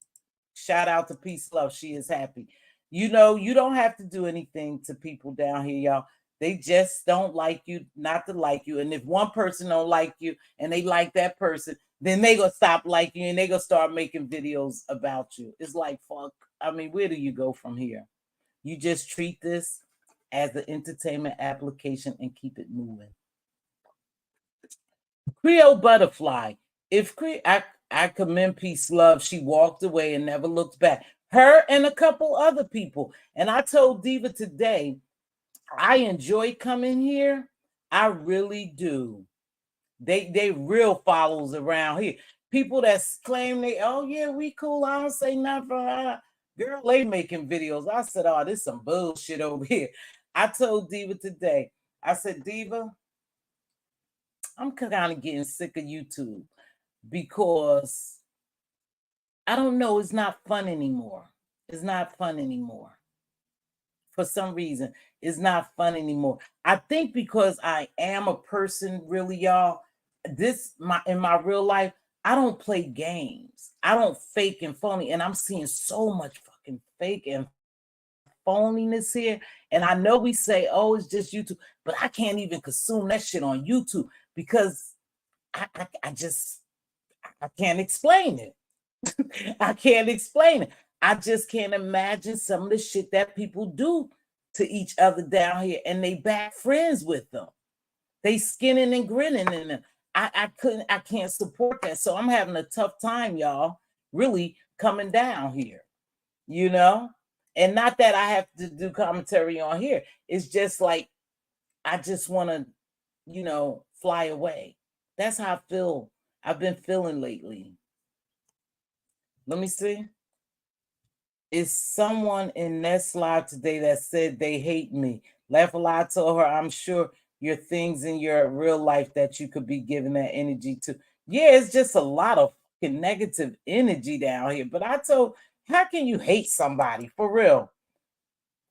Shout out to Peace Love. She is happy. You don't have to do anything to people down here, y'all. They just don't like you, not to like you. And if one person don't like you and they like that person, then they gonna stop liking you and they gonna start making videos about you. It's like, fuck. I mean, where do you go from here? You just treat this as an entertainment application and keep it moving. Creole Butterfly. I commend Peace Love. She walked away and never looked back. Her and a couple other people. And I told Diva today, I enjoy coming here. I really do. They real follows around here. People that claim oh yeah, we cool. I don't say nothing. Girl, they making videos. I said, oh, this some bullshit over here. I told Diva today. I said, Diva, I'm kind of getting sick of YouTube because I don't know, it's not fun anymore. It's not fun anymore. For some reason, it's not fun anymore. I think because I am a person, really, y'all, in my real life, I don't play games. I don't fake and phony, and I'm seeing so much fucking fake and phoniness here. And I know we say, oh, it's just YouTube, but I can't even consume that shit on YouTube because I can't explain it. I can't explain it. I just can't imagine some of the shit that people do to each other down here, and they back friends with them. They skinning and grinning, and I can't support that. So I'm having a tough time, y'all, really coming down here, and not that I have to do commentary on here. It's just like I just want to, fly away. That's how I feel. I've been feeling lately. Let me see. Is someone in Nest Live today that said they hate me? Laugh a lot. Told her, I'm sure your things in your real life that you could be giving that energy to. Yeah, it's just a lot of fucking negative energy down here. But I told, how can you hate somebody for real?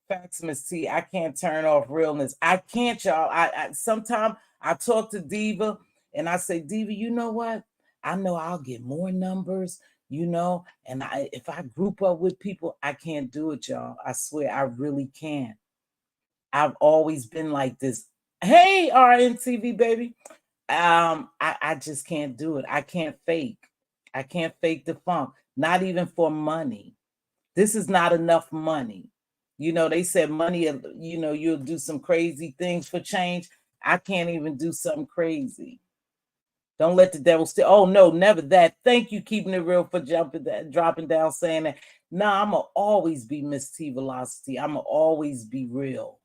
Facts, Miss T. I can't turn off realness. I can't, y'all. I sometimes I talk to Diva and I say, Diva, you know what? I know I'll get more numbers, and if I group up with people, I can't do it, y'all. I swear I really can't. I've always been like this. Hey, RNTV baby. I just can't do it. I can't fake. I can't fake the funk. Not even for money. This is not enough money. They said money, you'll do some crazy things for change. I can't even do something crazy. Don't let the devil steal. Oh no, never that. Thank you, keeping it real, for dropping down, saying that. Nah, I'm gonna always be Mz.Teavalocity. I'm gonna always be real.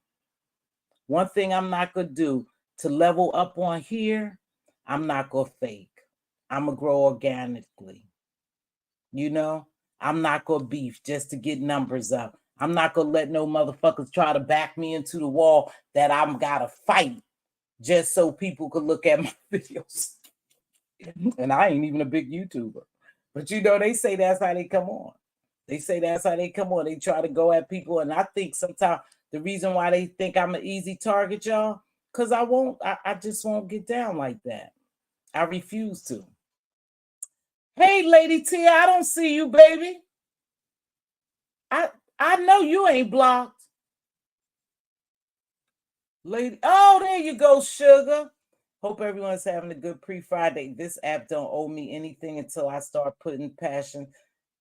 One thing I'm not gonna do to level up on here, I'm not gonna fake. I'm gonna grow organically. I'm not gonna beef just to get numbers up. I'm not gonna let no motherfuckers try to back me into the wall that I'm gotta fight just so people could look at my videos. And I ain't even a big YouTuber. But they say that's how they come on. They say that's how they come on. They try to go at people. And I think sometimes the reason why they think I'm an easy target, y'all, because I just won't get down like that. I refuse to. Hey, Lady T, I don't see you, baby. I know you ain't blocked. Lady, oh, there you go, sugar. Hope everyone's having a good pre-Friday. This app don't owe me anything until I start putting passion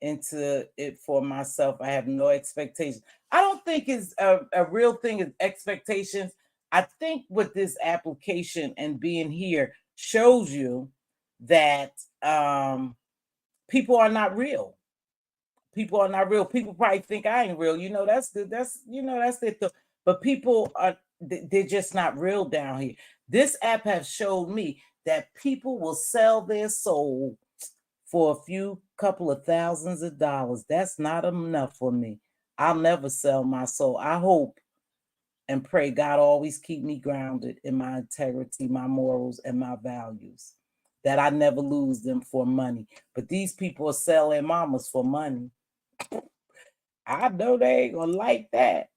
into it for myself. I have no expectations. I don't think it's a real thing is expectations. I think with this application and being here shows you that people are not real. People are not real. People probably think I ain't real. That's their thought. But people are they're just not real down here. This app has showed me that people will sell their soul for a few couple of thousands of dollars. That's not enough for me. I'll never sell my soul. I hope and pray God always keep me grounded in my integrity, my morals, and my values, that I never lose them for money. But these people are selling mamas for money. I know they ain't gonna like that.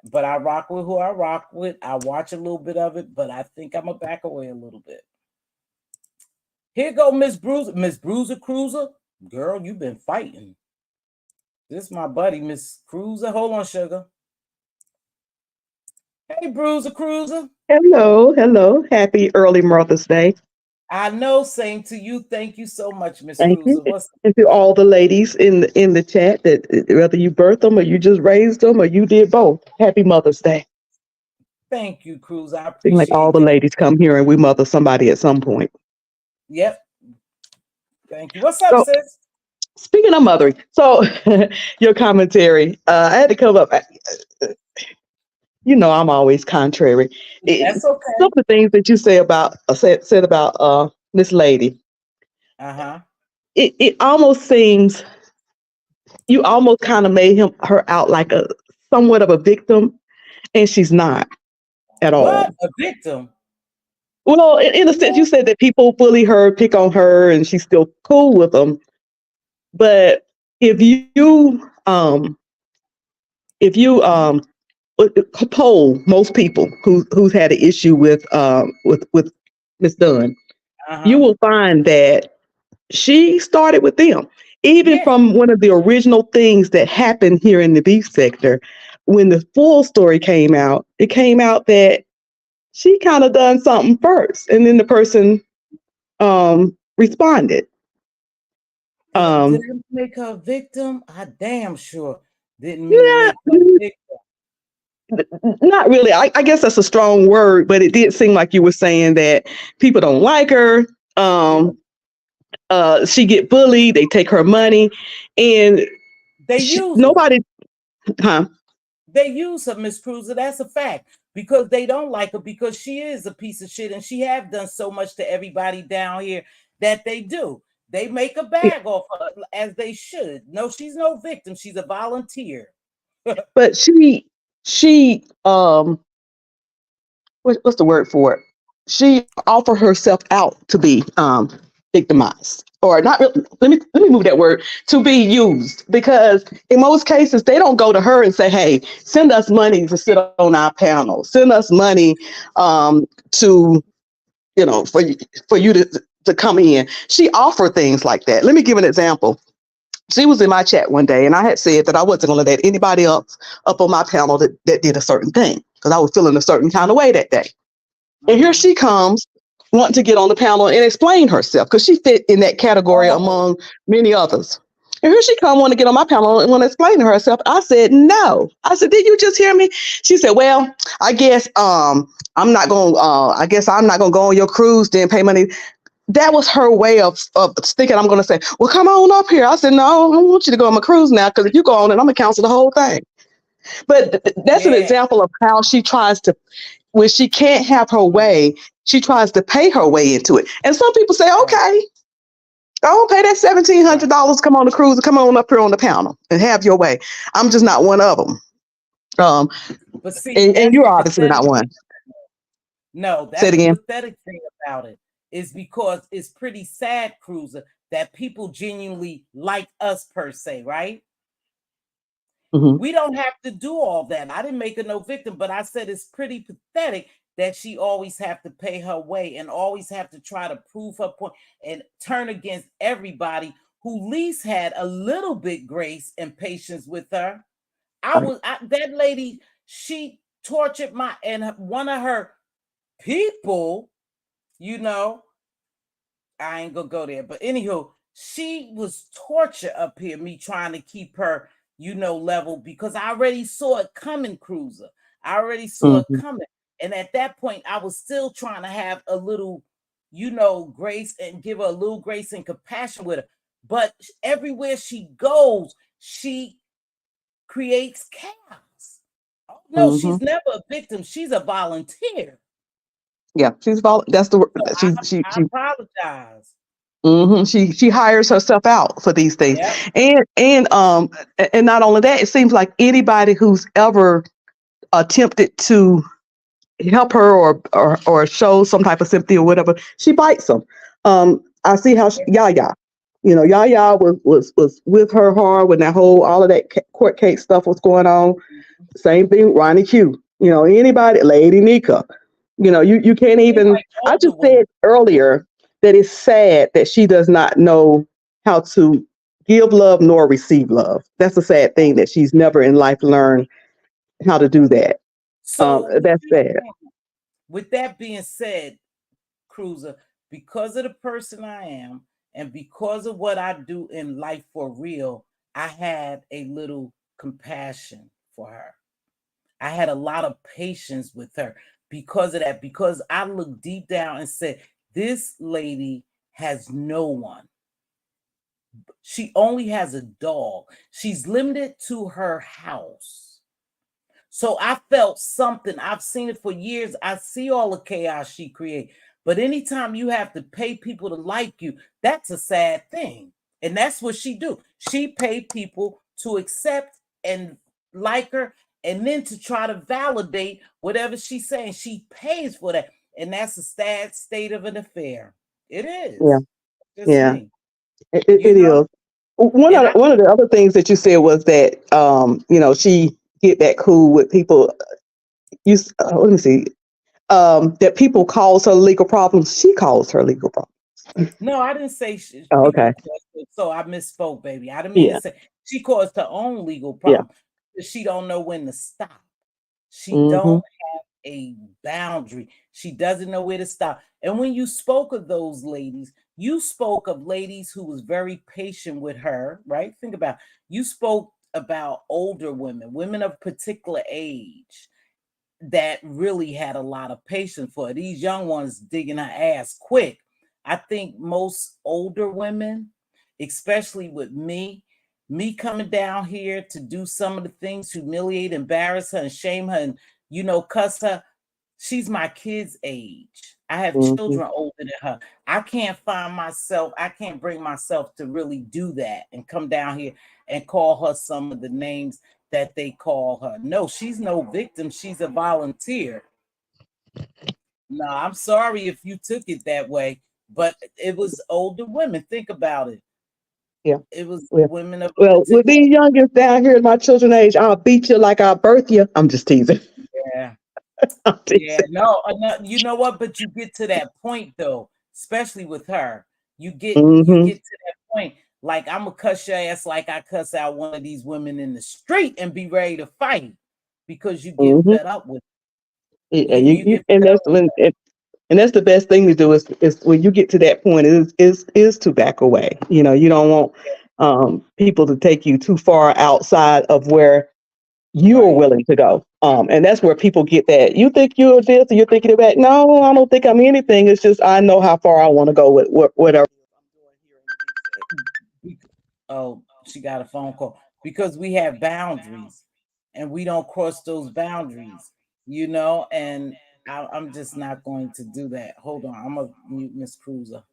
But I rock with who I rock with. I watch a little bit of it, but I think I'm gonna back away a little bit. Here go Miss Bruiser. Miss Bruiser Cruiser. Girl, you've been fighting. This is my buddy, Miss Cruiser. Hold on, sugar. Hey, Bruiser Cruiser. Hello, hello. Happy early Mother's Day. I know, same to you. Thank you so much, Miss Thank you. Cruiser. What's And to all the ladies in the chat that whether you birthed them or you just raised them or you did both. Happy Mother's Day. Thank you, Cruiser. I Seems like all appreciate the that. ladies come here and we mother somebody at some point. Yep. Thank you. What's up, So sis? speaking of mothering, so your commentary, I had to come up. I'm always contrary. That's Some okay. of the things that you say about said about this lady, Uh-huh. it almost seems you almost kind of made her out like a somewhat of a victim, and she's not at What? all. A victim? Well, in a sense, you What? said that people bully her, pick on her, and she's still cool with them. But if you poll most people who's had an issue with Miss Dunn, you Uh-huh. will find that she started with them. Even Yeah. from one of the original things that happened here in the beef sector, when the full story came out, it came out that she kind of done something first, and then the person responded. Well, did Um, I make her a victim? I damn sure didn't mean to yeah, make her a victim. not really. I guess that's a strong word, but it did seem like you were saying that people don't like her. Yeah. Um, she get bullied. They take her money, and They use her. nobody, huh? They use her, Miss Cruiser. That's a fact. Because they don't like her because she is a piece of shit and she have done so much to everybody down here that they do. They make a bag off her as they should. No, she's no victim. She's a volunteer. But she what's the word for it? She offered herself out to be victimized, or not. Let me move that word to be used, because in most cases they don't go to her and say, "Hey, send us money to sit on our panel. Send us money to for you to come in." She offered things like that. Let me give an example. She was in my chat one day, and I had said that I wasn't going to let anybody else up on my panel that did a certain thing, because I was feeling a certain kind of way that day. And here Uh-huh. she comes wanting to get on the panel and explain herself, because she fit in that category Oh, among many others. And here she come wanting to get on my panel and want to explain to herself. I said, no. I said, did you just hear me? She said, well, I guess I guess I'm not gonna go on your cruise, then pay money. That was her way of thinking I'm gonna say, well, come on up here. I said, no, I don't want you to go on my cruise now, because if you go on it, I'm gonna cancel the whole thing. But that's an yeah. example of how she tries to, when she can't have her way, she tries to pay her way into it. And some people say, Right. okay, I'll pay that Right. $1,700, come on the cruise and come on up here on the panel and have your way. I'm just not one of them. Um, But see, and that's you're the obviously pathetic. not one. No, Say it that's the again. pathetic thing about it is because it's pretty sad, Cruiser, that people genuinely like us per se, right? Hmm. We don't have to do all that. I didn't make her no victim, but I said it's pretty pathetic that she always have to pay her way and always have to try to prove her point and turn against everybody who least had a little bit grace and patience with her. Right. That lady, she tortured my and one of her people, you know, I ain't gonna go there, but anywho, she was torture up here, me trying to keep her, level because I already saw it coming, Cruiser. I already saw it Hmm. coming. And at that point, I was still trying to have a little, grace and give her a little grace and compassion with her. But everywhere she goes, she creates chaos. Oh No, she's never a victim. She's a volunteer. Yeah, that's the word. So She she I she apologize. she hires herself out for these things, Yep. and not only that, it seems like anybody who's ever attempted to help her or show some type of sympathy or whatever, she bites them. I see how Yaya, Yaya was with her hard when that whole all of that court case stuff was going on. Same thing, Ronnie Q. Anybody, Lady Nika. You can't Seems even. like I older just women. said earlier that it's sad that she does not know how to give love nor receive love. That's a sad thing that she's never in life learned how to do that. So That's sad. with that being said, Cruiser, because of the person I am and because of what I do in life for real, I had a little compassion for her. I had a lot of patience with her because of that, because I looked deep down and said, this lady has no one. She only has a dog. She's limited to her house. So I felt something. I've seen it for years. I see all the chaos she creates. But anytime you have to pay people to like you, that's a sad thing. And that's what she do. She pay people to accept and like her, and then to try to validate whatever she's saying. She pays for that. And that's a sad state of an affair. It Yeah, is. Just yeah, me. it You know, is. One and of one of the other things that you said was that she get that cool with people. Let me see. That people calls her legal problems. She calls her legal problems. no, I didn't say Oh, people okay. caused it, so I misspoke, baby. I didn't mean to Yeah. say she caused her own legal Yeah. problem. She don't know when to stop. She Hmm. don't have a boundary. She doesn't know where to stop. And when you spoke of those ladies, you spoke of ladies who was very patient with her, right? Think about it. You spoke about older women, women of particular age that really had a lot of patience for her. These young ones digging her ass quick. I think most older women, especially with me coming down here to do some of the things, humiliate, embarrass her, and shame her, and cuss her. She's my kid's age. I have Hmm. children older than her. I can't find myself, I can't bring myself to really do that and come down here and call her some of the names that they call her. No, she's no victim. She's a volunteer. No, I'm sorry if you took it that way, but it was older women. Think about it. Yeah. It was Yeah. women of a Well, with particular. these youngest down here at my children's age, I'll beat you like I birth you. I'm just teasing. Yeah. I'm Yeah, teasing. no, you know what? But you get to that point though, especially with her. You Hmm. get to that point. Like I'm gonna cuss your ass like I cuss out one of these women in the street and be ready to fight because you get Hmm. fed up with Yeah, you get and fed that's up. and that's the best thing to do is when you get to that point is to back away. You don't want people to take you too far outside of where you are Right. willing to go. And that's where people get that. You think you're this, or you're thinking of that. No, I don't think I'm anything. It's just I know how far I want to go with whatever. Oh, she got a phone call because we have boundaries and we don't cross those boundaries, and I'm just not going to do that. Hold on, I'm gonna mute Miss Cruiser.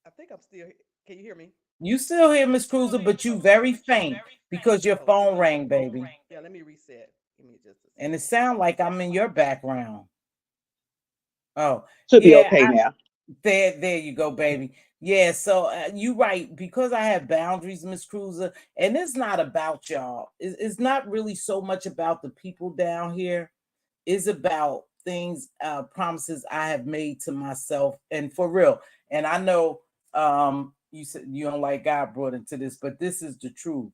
I think I'm still. Can you hear me? You still hear Miss Cruiser, but you very faint because your Oh, phone rang, baby. yeah. Let me reset. Give me just a And it second. sounds like I'm in your background. Oh, Should be yeah, okay now. there you go, baby. Yeah, so you right because I have boundaries, Miss Cruiser, and it's not about y'all. It's not really so much about the people down here. It's about things, promises I have made to myself, and for real. And I know you said you don't like God brought into this, but this is the truth.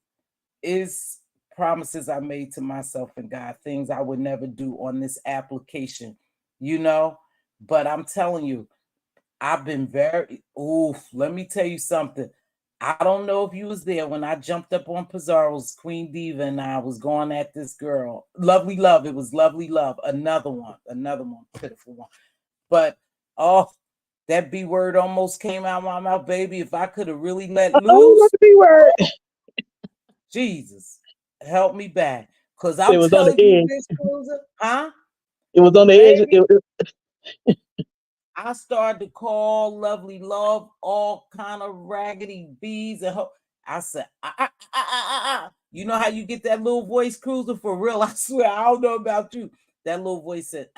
Is promises I made to myself and God, things I would never do on this application, you know. But I'm telling you, I've been very oof. Let me tell you something. I don't know if you was there when I jumped up on Pizarro's Queen Diva and I was going at this girl. Lovely love. It was lovely love. Another one, pitiful one. But oh, that B word almost came out my mouth, baby. If I could have really let Oh, not loose, the B word. Jesus, help me back. Cause It I'm was on the telling you, edge. Miss Cruiser, huh? It was on the edge. Baby, I started to call Lovely Love all kind of raggedy bees and I said, you know how you get that little voice, Cruiser? For real, I swear, I don't know about you. That little voice said,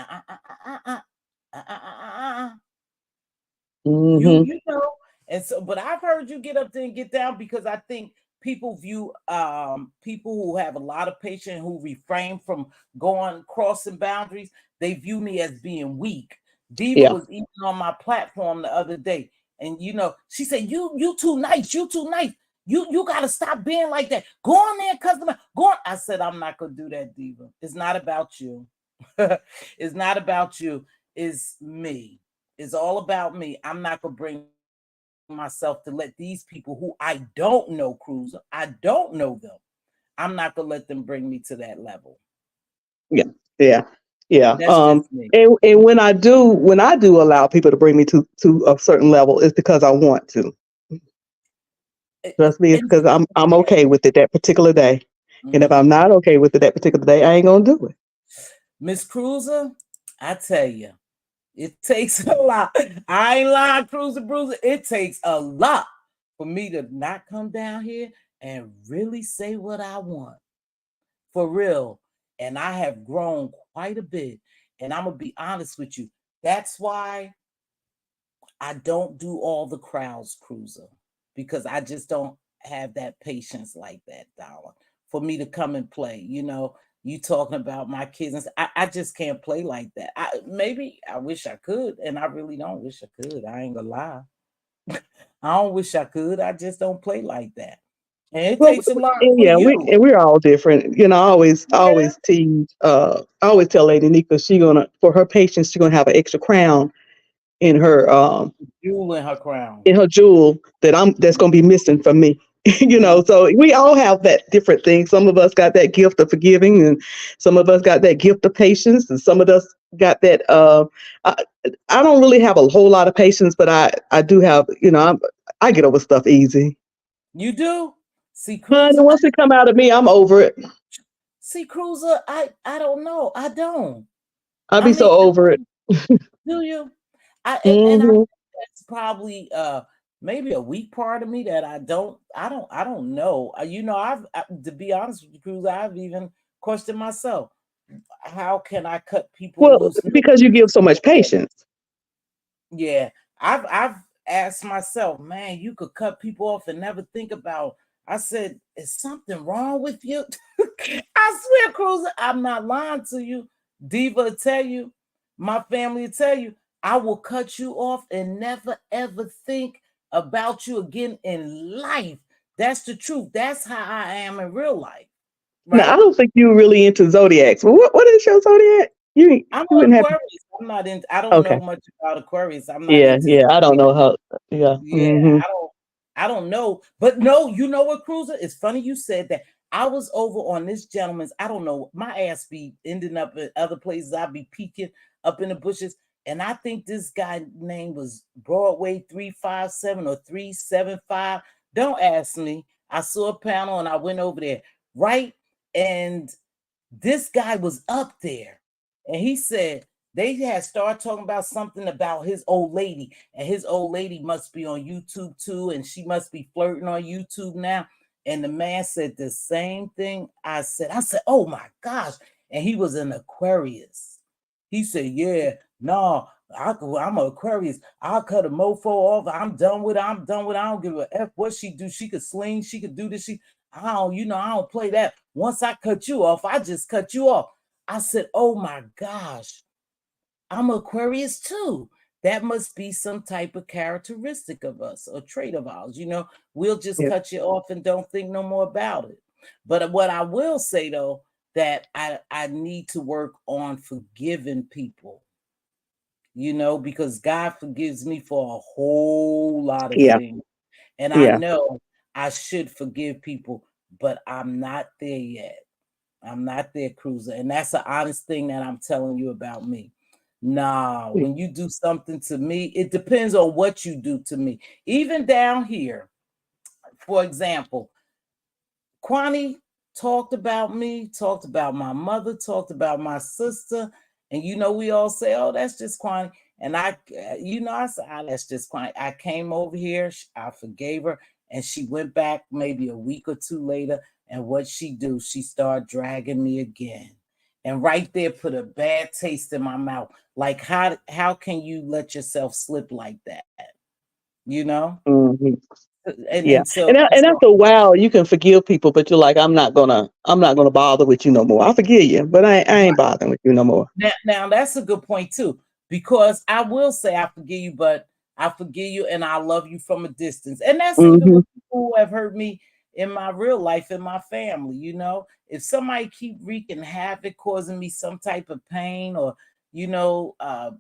Mm-hmm. you know. And so, but I've heard you get up there and get down because I think people view people who have a lot of patience, who refrain from going crossing boundaries, they view me as being weak. Diva Yeah. was even on my platform the other day, and she said, you too nice, you too nice. You gotta stop being like that. Go on there, customer. Go on. I said, I'm not gonna do that, Diva. It's not about you. It's not about you. It's me. It's all about me. I'm not gonna bring myself to let these people who I don't know, Cruiser, I don't know them. I'm not gonna let them bring me to that level. Yeah. Yeah. Yeah. That's just me. And when I do allow people to bring me to a certain level, it's because I want to. Trust me, it's And because I'm okay with it that particular day. And if I'm not okay with it that particular day, I ain't gonna do it. Miss Cruiser, I tell you, it takes a lot. I ain't lying, Cruiser Bruiser. It takes a lot for me to not come down here and really say what I want. For real. And I have grown quite a bit. And I'm gonna be honest with you. That's why I don't do all the crowds, Cruiser, because I just don't have that patience like that, Dollar, for me to come and play. You talking about my kids, and I just can't play like that. Maybe I wish I could, and I really don't wish I could. I ain't gonna lie. I don't wish I could. I just don't play like that. And it Well, takes a lot and for yeah, we you. and we're all different. I always I Yeah. always tease. I always tell Lady Nika she gonna for her patients she's gonna have an extra crown in her Jewel in her crown. in her jewel that's gonna be missing from me. Mhm. So we all have that different thing. Some of us got that gift of forgiving, and some of us got that gift of patience, and some of us got that. I, I don't really have a whole lot of patience, but I do have. I get over stuff easy. You do? See, Honey, Cruiser, once it come out of me, I'm over it. I don't know. I don't. I'll I be so mean, over it. do you? I Hmm. think that's probably maybe a weak part of me that I don't know. To be honest with you, Cruz, I've even questioned myself. How can I cut people Well, loose? No, because you give so much patience. yeah, I've asked myself, man, you could cut people off and never think about. I said, is something wrong with you? I swear, Cruiser, I'm not lying to you. Diva will tell you, my family will tell you, I will cut you off and never ever think about you again in life. That's the truth. That's how I am in real life, Now, I right? don't think you're really into zodiacs. Well, what is your zodiac? I'm You an wouldn't have. Aquarius. I'm not in. I don't Okay. know much about Aquarius. I'm not Yeah, into yeah. I don't zodiac. know how. Yeah. Yeah, Hmm. I don't know. But no, you know what, Cruiser? It's funny you said that. I was over on this gentleman's, I don't know, my ass be ending up in other places. I'd be peeking up in the bushes. And I think this guy name was Broadway 357 or 375. Don't ask me. I saw a panel and I went over there, right? And this guy was up there and he said they had started talking about something about his old lady, and his old lady must be on YouTube too, and she must be flirting on YouTube now. And the man said the same thing I said, oh my gosh. And he was an Aquarius. He said, yeah, no, I'm an Aquarius. I'll cut a mofo off. I'm done with it. I'm done with it. I don't give a F what she do. She could sling. She could do this. I don't play that. Once I cut you off, I just cut you off. I said, oh my gosh, I'm Aquarius too. That must be some type of characteristic of us or trait of ours. We'll just Yeah. cut you off and don't think no more about it. But what I will say though, that I need to work on forgiving people, because God forgives me for a whole lot of Yeah. things. And I Yeah. know I should forgive people, but I'm not there yet. I'm not there, Cruiser. And that's an honest thing that I'm telling you about me. Nah, when you do something to me, it depends on what you do to me. Even down here, for example, Kwani talked about me, talked about my mother, talked about my sister. And we all say, oh, that's just Kwani. And I said, ah, that's just Kwani. I came over here, I forgave her, and she went back maybe a week or two later. And what she do, she started dragging me again. And right there put a bad taste in my mouth. Like, how can you let yourself slip like that? You know? hmm And Yeah, and so and after a while, you can forgive people, but you're like, I'm not gonna bother with you no more. I forgive you, but I ain't bothering with you no more. now that's a good point too, because I will say I forgive you, but I forgive you and I love you from a distance. And that's even hmm with people who have hurt me in my real life, in my family. If somebody keep wreaking havoc, causing me some type of pain, or you know, uh,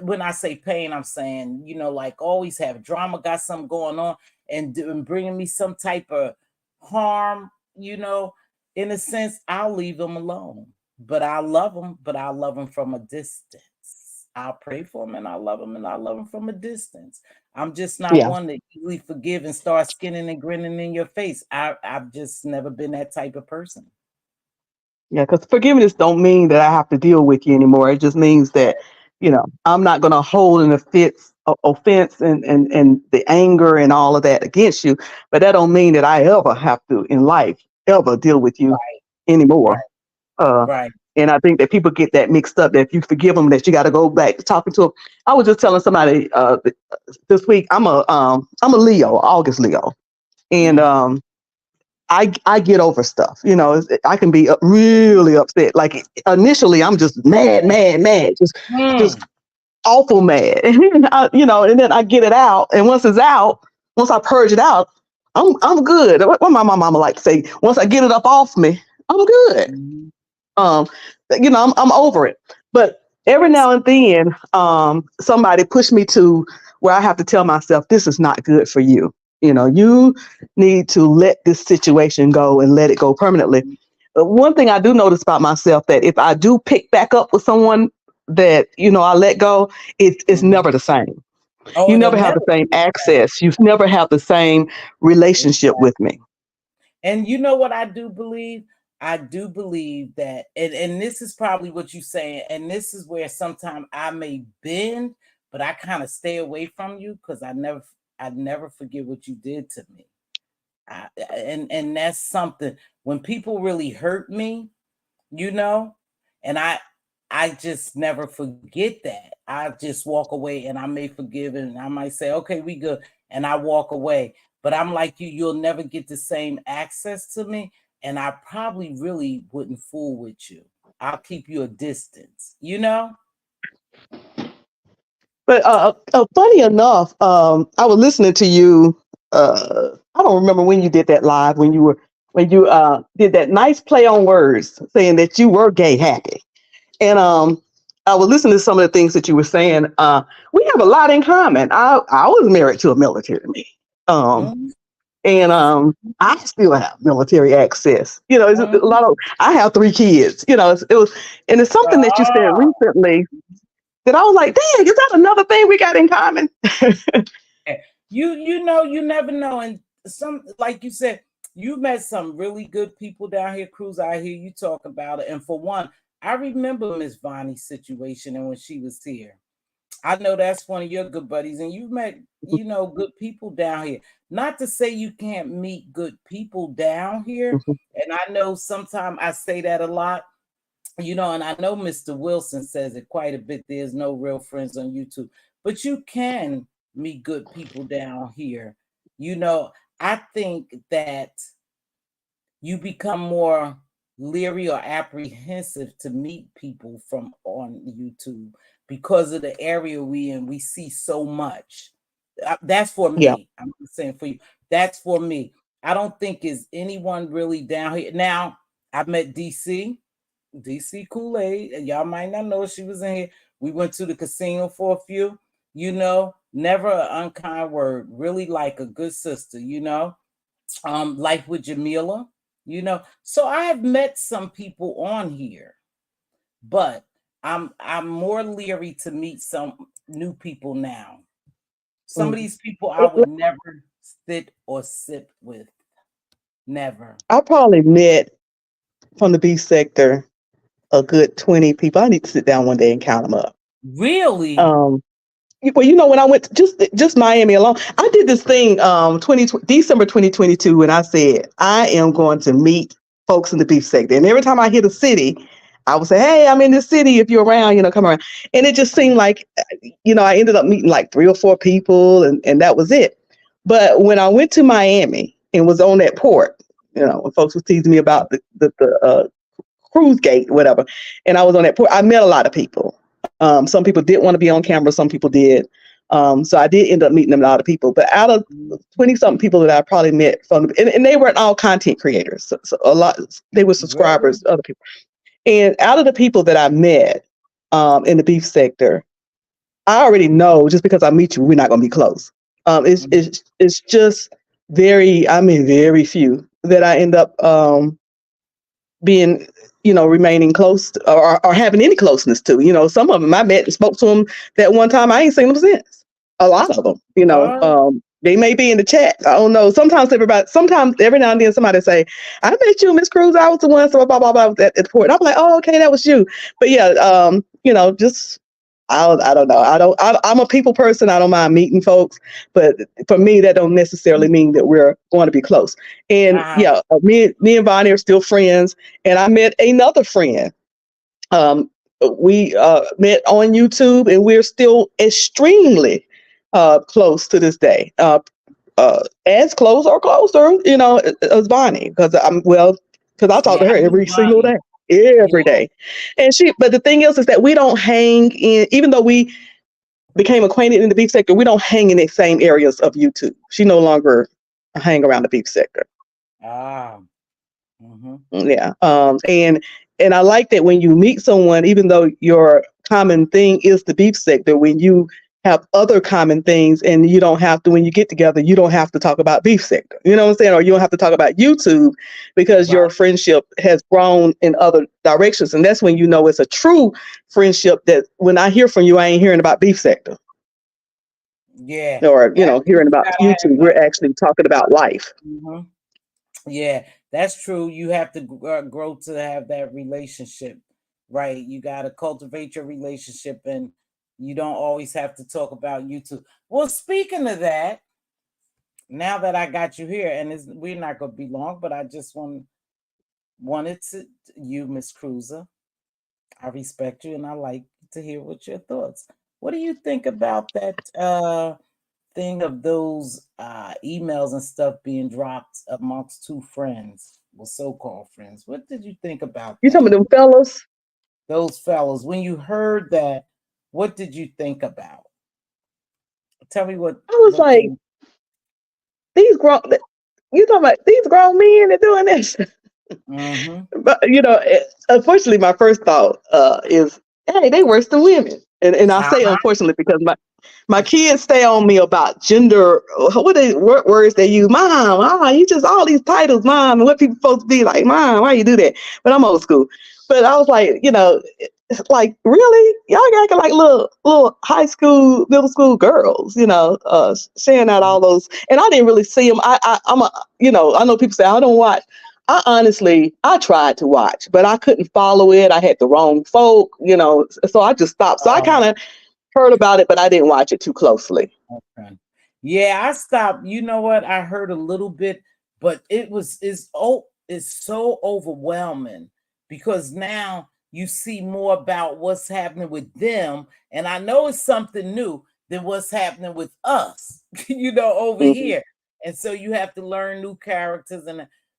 when I say pain, I'm saying, like always have drama, got something going on, and bringing me some type of harm, in a sense, I'll leave them alone. But I love them, but I love them from a distance. I'll pray for them and I love them and I love them from a distance. I'm just not Yeah. one to easily forgive and start skinning and grinning in your face. I've just never been that type of person. Yeah, because forgiveness don't mean that I have to deal with you anymore. It just means that, I'm not going to hold an offense and the anger and all of that against you. But that don't mean that I ever have to in life ever deal with you Right, anymore. right, Uh, right. and I think that people get that mixed up. That if you forgive them, that you got to go back to talking to them. I was just telling somebody this week. I'm a Leo, August Leo, and Mm-hmm. I get over stuff. I can be really upset. Like initially, I'm just mad, mad, mad, just Mm. awful mad. And then I get it out. And once it's out, once I purge it out, I'm good. What my mama like to say, once I get it up off me, I'm good. Mhm. Um, I'm over it. But every now and then, somebody pushed me to where I have to tell myself, this is not good for you. You need to let this situation go and let it go permanently. But one thing I do notice about myself that if I do pick back up with someone that, I let go, it's Mhm. never the same. Oh, You it'll never have never the same be the same. access. You never have the same relationship Exactly. with me. And you know what I do believe? I do believe that, and this is probably what you're saying, and this is where sometimes I may bend, but I kind of stay away from you because I never forget what you did to me. And that's something when people really hurt me, you know, and I just never forget that. I just walk away and I may forgive and I might say, okay, we good, and I walk away. But I'm like you'll never get the same access to me, and I probably really wouldn't fool with you. I'll keep you a distance. But funny enough, I was listening to you. I don't remember when you did that live when you did that nice play on words, saying that you were gay happy, and I was listening to some of the things that you were saying. We have a lot in common. I was married to a military man, um, Mhm. and I still have military access. It's a Mhm. lot of. I have 3 kids. And it's something that you said Oh, recently that I was like, dang, is that another thing we got in common? you never know. And some, like you said, you met some really good people down here, Cruz. I hear you talk about it. And for one, I remember Miss Bonnie's situation and when she was here. I know that's one of your good buddies, and you've met, good people down here. Not to say you can't meet good people down here. And I know sometimes I say that a lot, and I know Mr. Wilson says it quite a bit. There's no real friends on YouTube, but you can meet good people down here. You know, I think that you become more leery or apprehensive to meet people from on YouTube because of the area we in. We see so much. That's for Yeah. me. I'm not saying for you. That's for me. I don't think is anyone really down here. Now, I met DC Kool-Aid, and y'all might not know she was in here. We went to the casino for a few, never an unkind word, really like a good sister. Life with Jamila. So I have met some people on here, but I'm more leery to meet some new people now. Some of Mhm. these people I would never sit or sip with. Never. I probably met from the beef sector, a good 20 people. I need to sit down one day and count them up. Really? Um, well, when I went to just Miami alone, I did this thing 20 December 2022 when I said I am going to meet folks in the beef sector. And every time I hit a city, I would say, "Hey, I'm in this city. If you're around, come around." And it just seemed like, I ended up meeting like 3 or 4 people, and that was it. But when I went to Miami and was on that port, when folks was teasing me about the cruise gate, whatever, and I was on that port, I met a lot of people. Some people didn't want to be on camera, some people did. So I did end up meeting a lot of people. But out of 20 something people that I probably met and they weren't all content creators. So a lot, they were Really? subscribers, other people. And out of the people that I met in the beef sector, I already know just because I meet you, we're not going to be close. It's just very few that I end up being, remaining close to, or having any closeness to. Some of them I met and spoke to them that one time. I ain't seen them since. A lot of them, What? they may be in the chat. I don't know. Sometimes every now and then somebody say, "I met you, Miss Cruz. I was the one." So blah blah blah at the port. And I'm like, "Oh, okay, that was you." But yeah, just I don't know. I'm a people person. I don't mind meeting folks, but for me, that don't necessarily mean that we're going to be close. And Uh-huh. yeah, me and Bonnie are still friends. And I met another friend. We met on YouTube, and we're still extremely close to this day. As close or closer, as Bonnie, because I talk to Yeah, her I knew every single Bonnie. day, every Yeah. day. But the thing is that we don't hang in, even though we became acquainted in the beef sector, we don't hang in the same areas of YouTube. She no longer hang around the beef sector. Ah. Mm-hmm. Yeah. And I like that when you meet someone, even though your common thing is the beef sector, when you have other common things and you don't have to, when you get together, you don't have to talk about beef sector. You know what I'm saying? Or you don't have to talk about YouTube because Right. your friendship has grown in other directions. And that's when you know it's a true friendship, that when I hear from you, I ain't hearing about beef sector Yeah. or, That's true. hearing You about gotta YouTube. have We're that. actually talking about life. Mm-hmm. Yeah, that's true. You have to grow to have that relationship, right? You got to cultivate your relationship, and you don't always have to talk about YouTube. Well, speaking of that, now that I got you here, and we're not going to be long, but I just wanted to you, Miss Cruiser. I respect you, and I like to hear what your thoughts. What do you think about that thing of those emails and stuff being dropped amongst two friends, well, so-called friends? What did you think about You that? talking about them fellas? Those fellows, when you heard that, what did you think about? Tell me I was what like, came. these grown, you talking about these grown men that doing this? Mm-hmm. But unfortunately, my first thought is, hey, they worse than women, and I say Uh-huh. unfortunately because my kids stay on me about gender. What words they use? Mom, you just all these titles, mom, and what people supposed to be like, mom. Why you do that? But I'm old school. But I was like, it's like, really, y'all acting like little high school, middle school girls, sharing out all those. And I didn't really see them. I'm a, I know people say I don't watch. I tried to watch, but I couldn't follow it. I had the wrong folk, so I just stopped. So I Oh, kind of heard about it, but I didn't watch it too closely. okay. Yeah, I stopped. You know what? I heard a little bit, but it's so overwhelming because now you see more about what's happening with them, and I know it's something new than what's happening with us, over Mhm. here. And so you have to learn new characters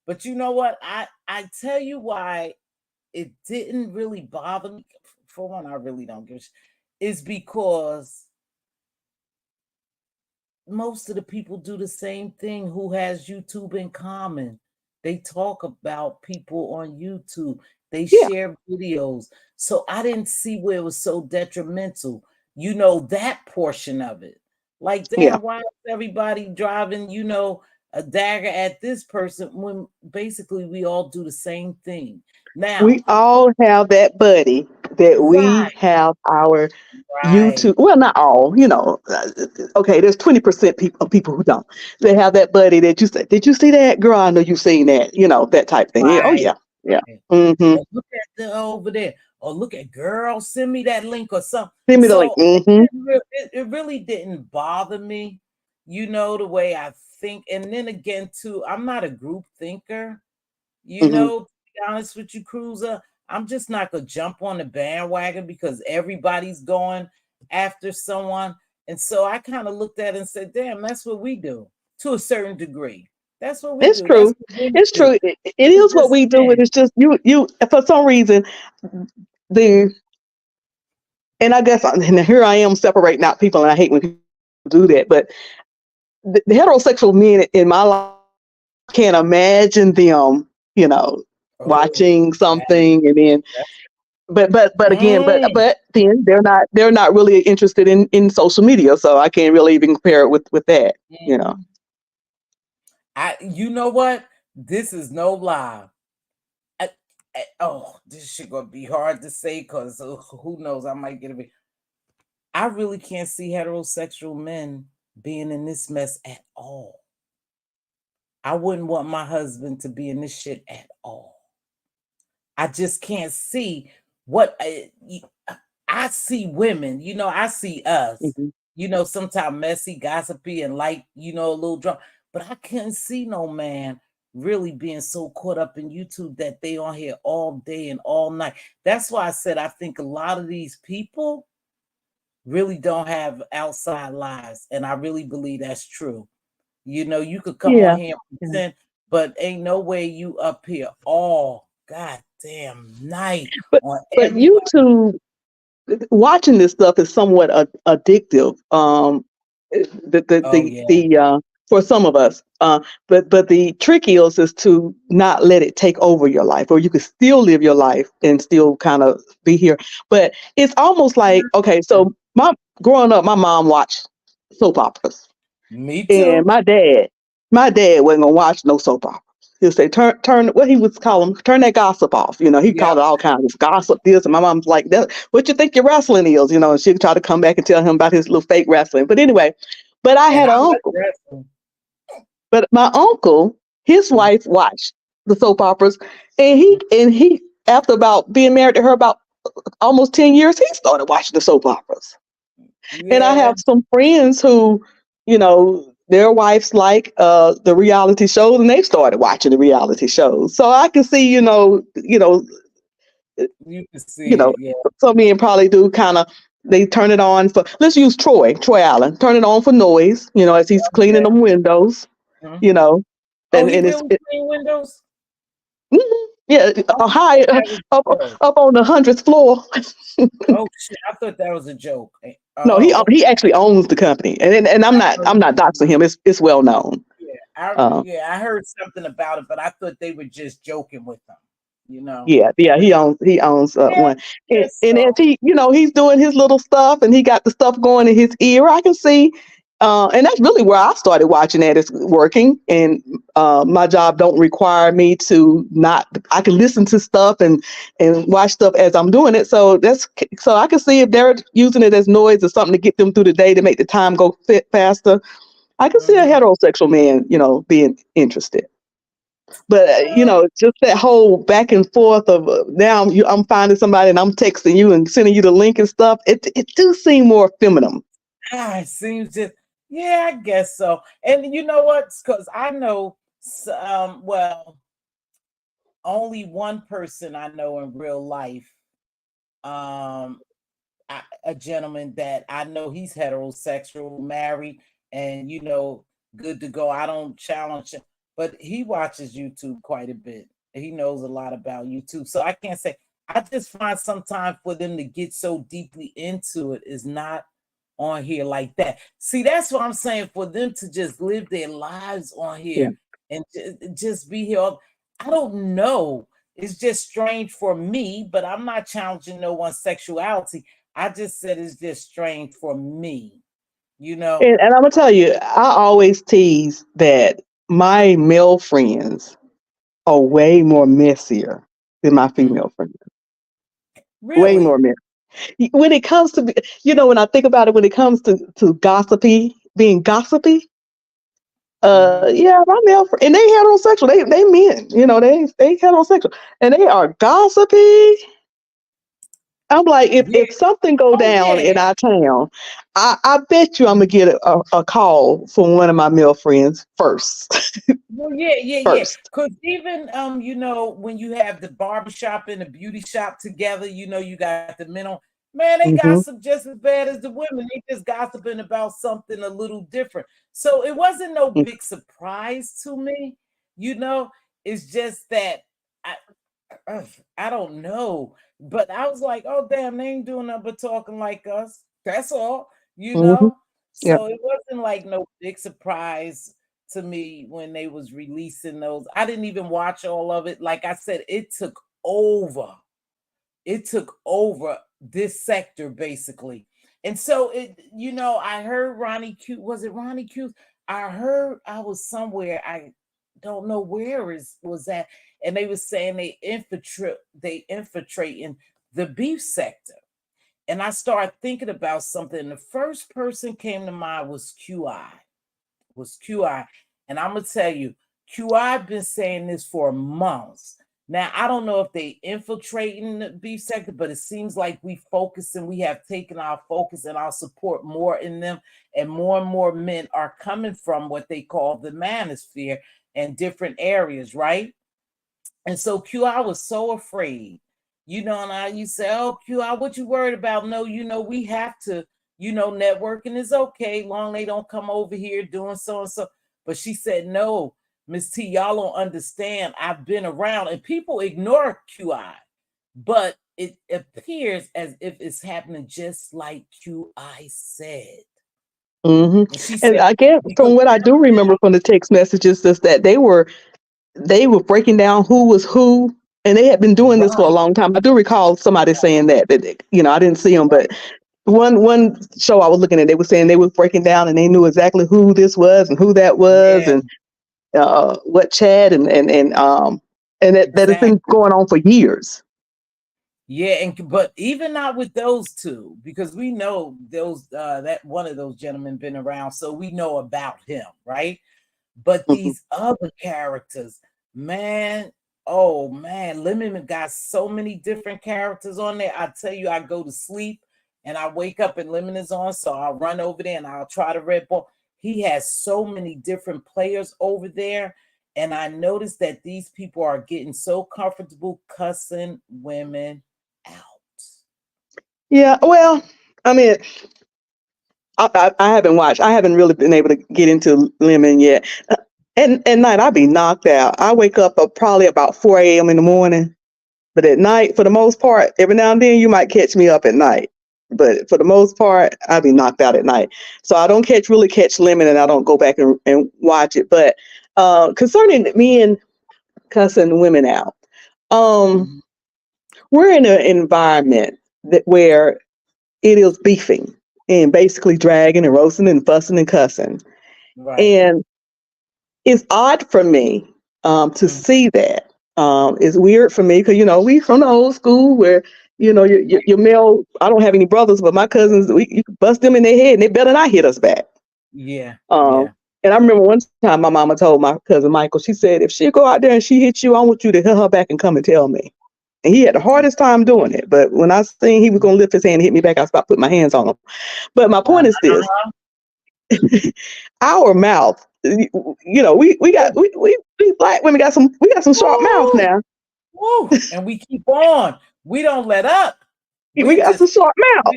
but you know what? I tell you why it didn't really bother me. For one, I really don't give a is because most of the people do the same thing who has YouTube in common. They talk about people on YouTube. They Yeah, share videos. So I didn't see where it was so detrimental. That portion of it. Like, yeah. damn, why is everybody driving, a dagger at this person when basically we all do the same thing? Now, We all have that buddy that we right, have our right, YouTube. Well, not all, okay, there's 20% of people who don't. They have that buddy that you say, did you see that? Girl, I know you've seen that, that type thing. Yeah, oh, right. yeah. Yeah. Mm-hmm. Or look at the over there. Or look at girl, send me that link or something. Send me the link. So Mm-hmm. it really didn't bother me, the way I think. And then again, too, I'm not a group thinker, Mm-hmm. to be honest with you, Cruiser. I'm just not gonna jump on the bandwagon because everybody's going after someone. And so I kind of looked at it and said, damn, that's what we do to a certain degree. That's what we It's do. That's true. what women It's do. true. It We're is what just we do. And men. it's just you, for some reason, the, and I guess, and here I am separating out people, and I hate when people do that, but the heterosexual men in my life, can't imagine them, Oh, watching that, something and then, that's but again, mm, but then they're not really interested in social media, so I can't really even compare it with that, you know. mm. You know what? This is no lie. This shit gonna be hard to say because who knows? I might get a bit. I really can't see heterosexual men being in this mess at all. I wouldn't want my husband to be in this shit at all. I just can't see what I see women, I see us, Hmm. sometimes messy, gossipy, and like, a little drunk. But I couldn't see no man really being so caught up in YouTube that they on here all day and all night. That's why I said I think a lot of these people really don't have outside lives. And I really believe that's true. You could come on Yeah, here and yeah. pretend, but ain't no way you up here all goddamn night but on but everybody. YouTube, watching this stuff is somewhat addictive. Oh yeah. For some of us, but the trick is to not let it take over your life, or you could still live your life and still kind of be here. But it's almost like, okay, so my growing up, my mom watched soap operas. Me And too. my dad wasn't gonna watch no soap opera. He'll say, turn what he would call them, turn that gossip off. He Yeah. called it all kinds of gossip, this, and my mom's like, that what you think your wrestling is, and she'd try to come back and tell him about his little fake wrestling. But anyway, but I And had I an like uncle. wrestling. But my uncle, his Mm, wife watched the soap operas, and he after about being married to her about almost 10 years, he started watching the soap operas. And I yeah. have some friends who, their wives like the reality shows, and they started watching the reality shows. So I can see, You can you see know, it. Yeah. some men probably do kind of, they turn it on for, let's use Troy Allen, turn it on for noise, as he's cleaning Yeah. them windows, Mhm. you know, Oh, he and it's, really clean windows? yeah, Oh, I high thought that was up a joke. up on the 100th floor. Oh shit. I thought that was a joke. No, he Oh, he actually owns the company, and I'm I not know. I'm not doxing him. It's well known. Yeah, Uh, I heard something about it, but I thought they were just joking with them. You know. yeah, he owns Yeah, one, yes. and as So he's doing his little stuff, and he got the stuff going in his ear. I can see, and that's really where I started watching that is working, and my job don't require me to not. I can listen to stuff and watch stuff as I'm doing it. So I can see if they're using it as noise or something to get them through the day to make the time go fit faster. I can see a mhm. heterosexual man, being interested. But just that whole back and forth of now I'm finding somebody and I'm texting you and sending you the link and stuff. It do seem more feminine. It seems just yeah, I guess so. And you know what? Because I know, well, only one person I know in real life, um, a gentleman that I know he's heterosexual, married, and good to go. I don't challenge him, but he watches YouTube quite a bit. He knows a lot about YouTube, so I can't say. I just find sometimes for them to get so deeply into it is not on here like that. See, that's what I'm saying. For them to just live their lives on Yeah. here and just be here, I don't know. It's just strange for me, but I'm not challenging no one's sexuality. I just said it's just strange for me, you know. And I'm gonna tell you, I always tease that my male friends are way more messier than my Mm. female friends. Way more Really? messy. When it comes to, when I think about it, when it comes to gossipy, being gossipy, Yeah, my male friend, and they heterosexual. They men, they heterosexual, and they are gossipy. I'm like, Yeah. if something go Oh down yeah. in our town, I bet you I'm gonna get a call from one of my male friends first. Well, yeah, yeah, yeah. First. Cause even when you have the barbershop and the beauty shop together, you got the men on. Man, they Hmm. gossip just as bad as the women. They just gossiping about something a little different. So it wasn't no big surprise to me. You know, it's just that I I don't know. But I was like, oh damn, they ain't doing nothing but talking like us. That's all, you Hmm. know. Yeah. So it wasn't like no big surprise to me when they was releasing those. I didn't even watch all of it. Like I said, it took over. It took over this sector basically. And so I heard Ronnie Q. Was it Ronnie Q? I heard I was somewhere. I don't know where is was that. And they was saying they infiltrating the beef sector. And I started thinking about something. The first person came to mind was QI. Was QI. And I'm gonna tell you, QI been saying this for months. Now I don't know if they infiltrating the beef sector, but it seems like we have taken our focus and our support more in them, and more men are coming from what they call the manosphere and different areas, right? And so QI was so afraid, and you say, oh, QI, what you worried about? No, we have to, networking is okay, long they don't come over here doing so and so. But she said, no, Miss T, y'all don't understand. I've been around, and people ignore QI, but it appears as if it's happening just like QI said. Hmm. And she And said, I guess because from what I do remember from the text messages is that they were breaking down who was who, and they had been doing this for a right, long time. I do recall somebody saying that I didn't see them, but right, one show I was looking at, they were saying they was breaking down and they knew exactly who this was and who that was, yeah, and what chat and that has been exactly. going on for years. Yeah, but even not with those two, because we know those that one of those gentlemen been around, so we know about him, right? But Mhm. these other characters, man, oh man, Lemon got so many different characters on there. I tell you, I go to sleep and I wake up and Lemon is on, so I'll run over there and I'll try to red ball. He has so many different players over there. And I noticed that these people are getting so comfortable cussing women out. Yeah, well, I mean, I haven't watched. I haven't really been able to get into Lemon yet. And at night, I be knocked out. I wake up probably about 4 a.m. in the morning. But at night, for the most part, every now and then you might catch me up at night. But for the most part, I be knocked out at night. So I don't really catch Lemon, and I don't go back and watch it. But concerning men cussing women out, um, Mhm. we're in an environment where it is beefing and basically dragging and roasting and fussing and cussing. Right. And it's odd for me to Mhm. see that. It's weird for me because we from the old school where your male. I don't have any brothers, but my cousins, you can bust them in their head and they better not hit us back. Yeah. Um, Yeah. and I remember one time my mama told my cousin Michael, she said, if she go out there and she hit you, I want you to hit her back and come and tell me. And he had the hardest time doing it. But when I seen he was gonna lift his hand and hit me back, I stopped putting my hands on him. But my point is this: Uh-huh. our mouth, we black women got some sharp mouth Woo! now. Woo! And we keep on. We don't let up. We We got some just sharp mouth.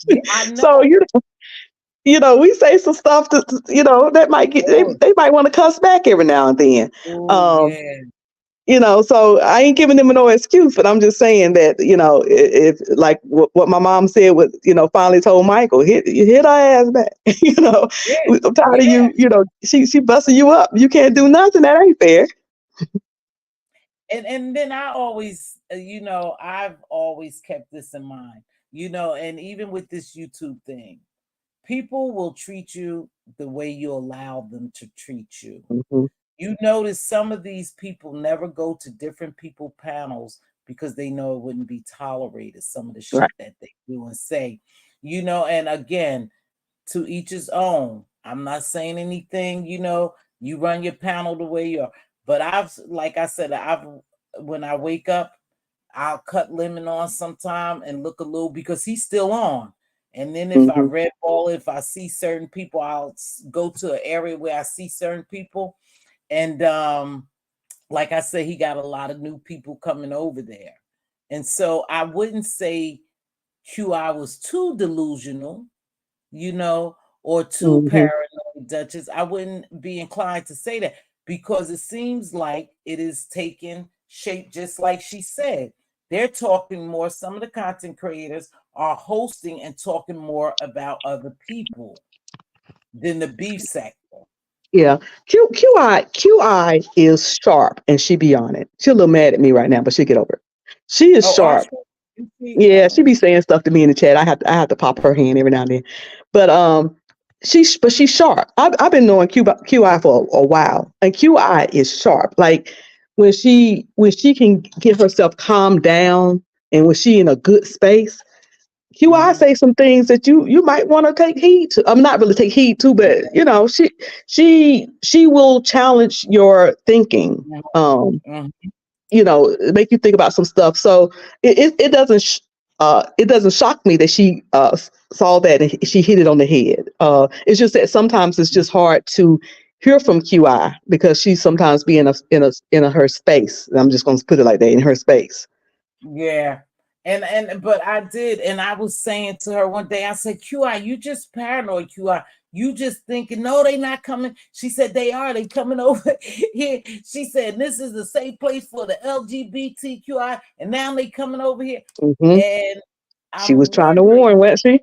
yeah, I So know. we say some stuff that might get Oh, they might want to cuss back every now and then. oh Um, yeah. so I ain't giving them no excuse, but I'm just saying that, if like what my mom said, finally told Michael, hit her ass back. Yeah. I'm tired of Yeah. you, she busting you up. You can't do nothing. That ain't fair. And then I always, I've always kept this in mind, and even with this YouTube thing, people will treat you the way you allow them to treat you. Hmm. You notice some of these people never go to different people panels because they know it wouldn't be tolerated, some of the Right. shit that they do and say. And again, to each his own. I'm not saying anything, You run your panel the way you are. But like I said, when I wake up, I'll cut Lemon on sometime and look a little because he's still on. And then if I Mm-hmm. red ball, if I see certain people, I'll go to an area where I see certain people. And like I said, he got a lot of new people coming over there. And so I wouldn't say QI was too delusional, you know, or too Mm-hmm. paranoid, Duchess. I wouldn't be inclined to say that because it seems like it is taking shape, just like she said. They're talking more, some of the content creators are hosting and talking more about other people than the beef sector. Yeah. QI is sharp and she be on it. She a little mad at me right now, but she'll get over it. She is Oh, are sharp. she? Yeah, she Oh. be saying stuff to me in the chat. I have to pop her hand every now and then. But she's sharp. I've been knowing QI for a while. And QI is sharp. Like when she can get herself calmed down and when she in a good space, QI Mm-hmm. say some things that you might want to take heed to. I'm not really take heed to, but she will challenge your thinking. Mm-hmm. Make you think about some stuff. So it doesn't shock me that she saw that and she hit it on the head. It's just that sometimes it's just hard to hear from QI because she sometimes be in her space. I'm just going to put it like that, in her space. Yeah. And but I did, and I was saying to her one day, I said, QI, you just paranoid, QI. You just thinking, no, they not coming. She said they are, they coming over here. She said, this is the safe place for the LGBTQI, and now they coming over here. Hmm. And She I'm was trying to wondering, warn, wasn't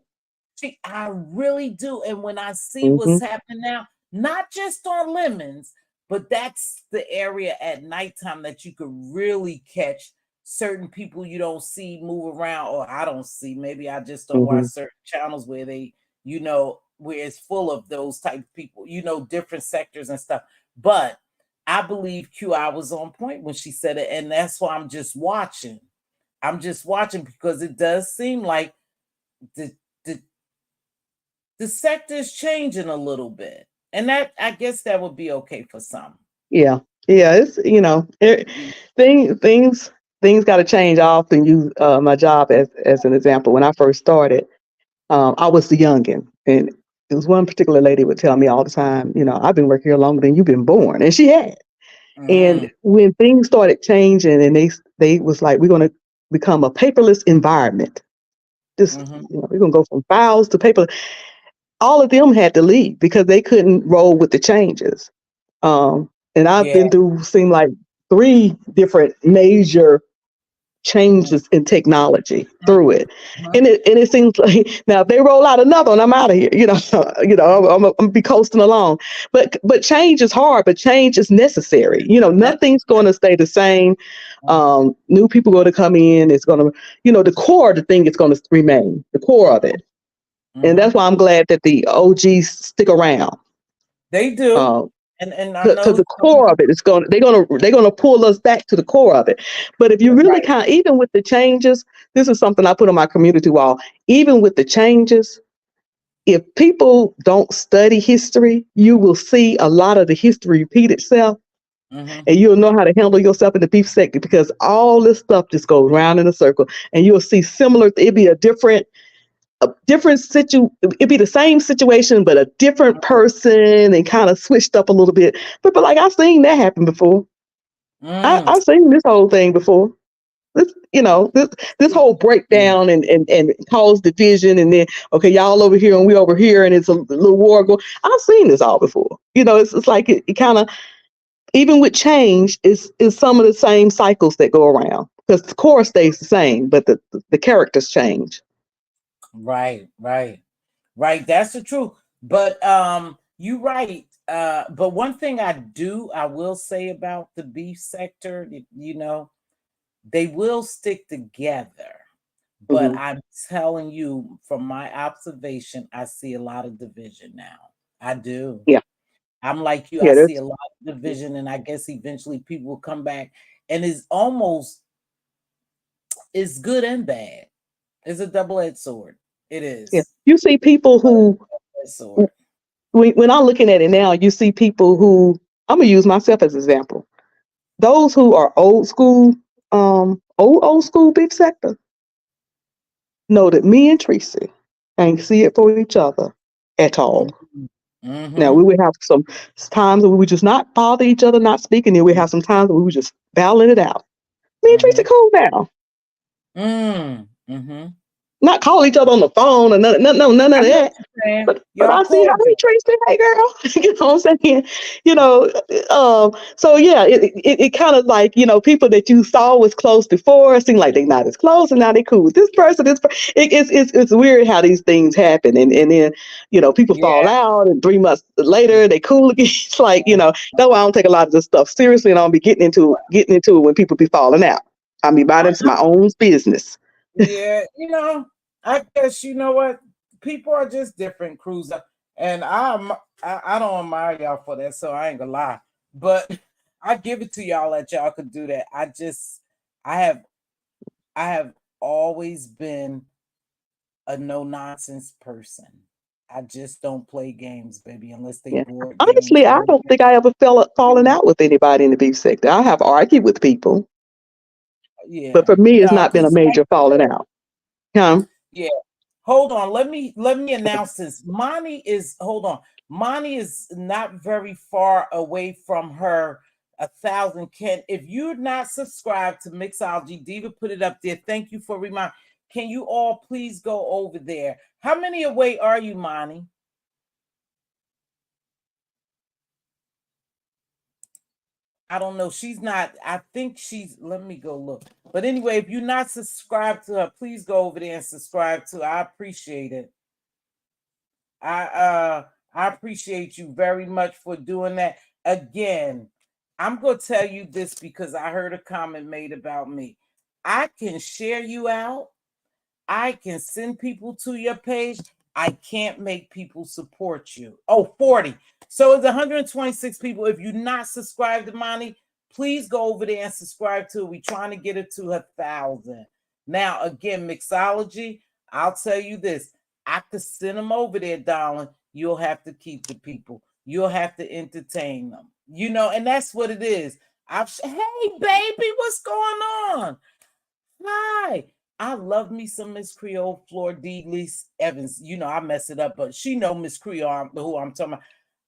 she? I really do. And when I see what's Hmm. happening now, not just on Lemons, but that's the area at nighttime that you could really catch certain people you don't see move around, or I don't see. Maybe I just don't watch Hmm. certain channels where they, where it's full of those type of people, different sectors and stuff. But I believe QI was on point when she said it, and that's why I'm just watching. I'm just watching because it does seem like the the the sector is changing a little bit, and that I guess that would be okay for some. Yeah, yeah. It's things got to change. I often use my job as an example. When I first started, I was the youngin, and it was one particular lady would tell me all the time, I've been working here longer than you've been born, and she had. And Mm-hmm. when things started changing, and they was like, we're going to become a paperless environment. Just Mm-hmm. we're going to go from files to paper. All of them had to leave because they couldn't roll with the changes. And I've Yeah. been through, seem like, three different major changes in technology through it. Mm-hmm. And it seems like now if they roll out another one, I'm out of here. I'm gonna be coasting along. But change is hard, but change is necessary. Nothing's going to stay the same. New people going to come in. It's going to, the core of the thing is going to remain, the core of it. And Mm-hmm. that's why I'm glad that the OGs stick around. They do, Uh, and I because know the core of it is they're gonna pull us back to the core of it. But if you really right. kind of, even with the changes, this is something I put on my community wall. Even with the changes, if people don't study history, you will see a lot of the history repeat itself, Mm-hmm. and you'll know how to handle yourself in the beef sector because all this stuff just goes round in a circle, and you'll see similar. It'd be a different it'd be the same situation but a different person and kind of switched up a little bit, but like I've seen that happen before. Mm. I've seen this whole thing before. This whole breakdown and cause division, and then okay, y'all over here and we over here, and it's a little war going. I've seen this all before. It's like it kind of, even with change, is some of the same cycles that go around because the core stays the same but the characters change. Right, right, right. That's the truth. But you right. But one thing I will say about the beef sector, they will stick together. But Hmm. I'm telling you, from my observation, I see a lot of division now. I do. Yeah, I'm like you, I yeah. see That's a lot of division, and I guess eventually people will come back. And it's good and bad. It's a double-edged sword. It Yeah. is. You see people who, Double-edged sword. when I'm looking at it now, you see people who I'm gonna use myself as an example. Those who are old school, old school beef sector know that me and Tracy ain't see it for each other at all. Mm-hmm. Now we would have some times where we would just not bother each other, not speaking. Then we have some times where we would just battling it out. Me and Tracy Mm-hmm. cool now. Mm-hmm. Not call each other on the phone or none I of know that. what you're saying. But Y'all I see how he cordial. treats it. Hey, girl, you know what I'm saying? You know, so yeah, it kind of like, people that you saw was close before seem like they not as close, and now they cool with this person. It's weird how these things happen, and then people fall Yeah. out, and 3 months later they cool again. It's like that's why I don't take a lot of this stuff seriously, and I don't be getting into it when people be falling out. I mean, by that's my own business. Yeah, I guess you know what? People are just different, Cruiser, and I don't admire y'all for that, so I ain't gonna lie. But I give it to y'all that y'all could do that. I have, I have always been a no nonsense person. I just don't play games, baby, unless they Yeah. board games Honestly, I or don't think I ever fallen out with anybody in the beef sector. I have argued with people, but yeah. for me, it's No, not been a because major falling out. Huh? yeah. Hold on. Let me announce this. Hold on. Monty is not very far away from her 1,000. If you're not subscribed to Mixology, Diva put it up there. Thank you for reminding. Can you all please go over there? How many away are you, Monty? I don't know. She's not. I think she's. Let me go look. But anyway, if you're not subscribed to her, please go over there and subscribe to her. I appreciate it. I appreciate you very much for doing that. Again, I'm gonna tell you this because I heard a comment made about me. I can share you out. I can send people to your page. I can't make people support you. Oh, 40. So it's 126 people. If you're not subscribed to Monty, please go over there and subscribe to it. We're trying to get it to 1,000. Now, again, Mixology, I'll tell you this. I could send them over there, darling. You'll have to keep the people. You'll have to entertain them. And that's what it is. Hey, baby, what's going on? Hi. I love me some Miss Creole Flor D. Lise Evans. I mess it up, but she know Miss Creole who I'm talking about.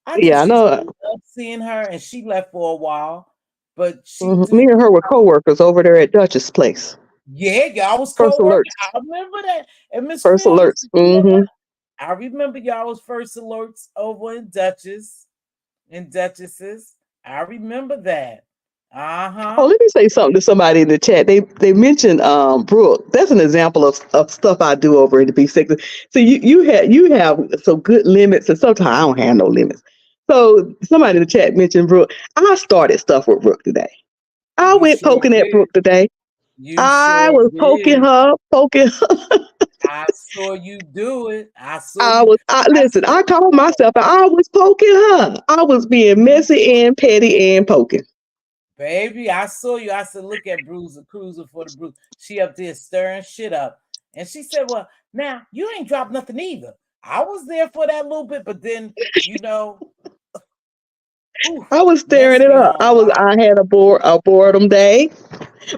I Yeah, I just used to know. love seeing her, and she left for a while, but she Me do. and her were co-workers over there at Dutch's place. Yeah, y'all was First co-working. alerts. I remember that. And Miss First Creole, alerts. you know what? I remember y'all was first alerts over in Duchesses. I remember that. Oh, Uh-huh. let me say something to somebody in the chat. They mentioned Brooke. That's an example of stuff I do over in the beef sector. So you have some good limits, and sometimes I don't have no limits. So somebody in the chat mentioned Brooke. I started stuff with Brooke today. I You went sure poking at did. Brooke today. You I sure was poking did. her, poking her. I saw you do it. I saw you. I Listen, said, I called myself, and I was poking her. I was being messy and petty and poking. baby, I saw you. I said, look at Bruiser Cruiser for the Bruise. She up there stirring shit up. And she said, well, now you ain't dropped nothing either. I was there for that little bit, but then, oof, I was staring messed it me up. on a lot. I had a boredom day.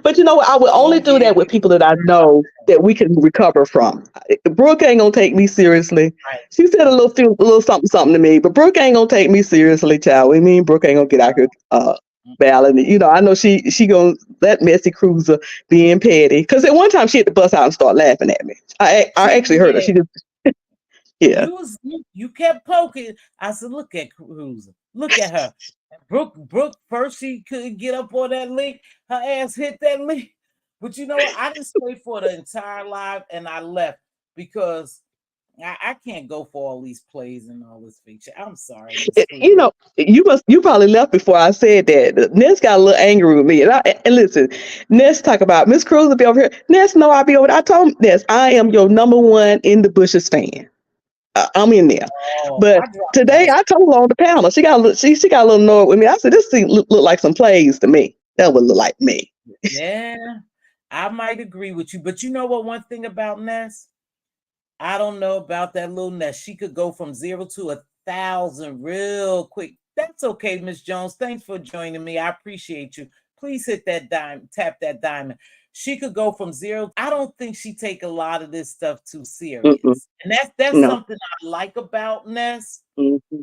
But you know what? I would Oh, only do yeah, that with people that I know that we can recover from. Brooke ain't gonna take me seriously. right. She said a little something something to me, but Brooke ain't gonna take me seriously, child. We mean Brooke ain't gonna get out here battling it. I know she gonna that messy cruiser being petty. Because at one time she had to bust out and start laughing at me. I She actually heard her. did. She just yeah. You kept poking. I said, look at Cruiser. Look at her. Brooke first she couldn't get up on that link. Her ass hit that link. But you know what? I didn't stay for the entire live and I left because I can't go for all these plays and all this feature. I'm sorry, Miss Cruiser. You probably left before I said that. Ness got a little angry with me, and listen, Ness talk about Miss Cruz will be over here. Ness, no, I'll be over there. I told Ness I am your number one in the bushes fan. I'm in there, Oh, but I dropped today nice. I told her on the panel. She got a little annoyed with me. I said this thing look like some plays to me. That would look like me. Yeah, I might agree with you. But you know what? One thing about Ness, I don't know about that little Ness. She could go from 0 to 1,000 real quick. That's okay, Miss Jones. Thanks for joining me. I appreciate you. Please hit that dime, tap that diamond. She could go from zero. I don't think she take a lot of this stuff too Mm-mm. serious. And that's No. something I like about Ness. Mm-hmm.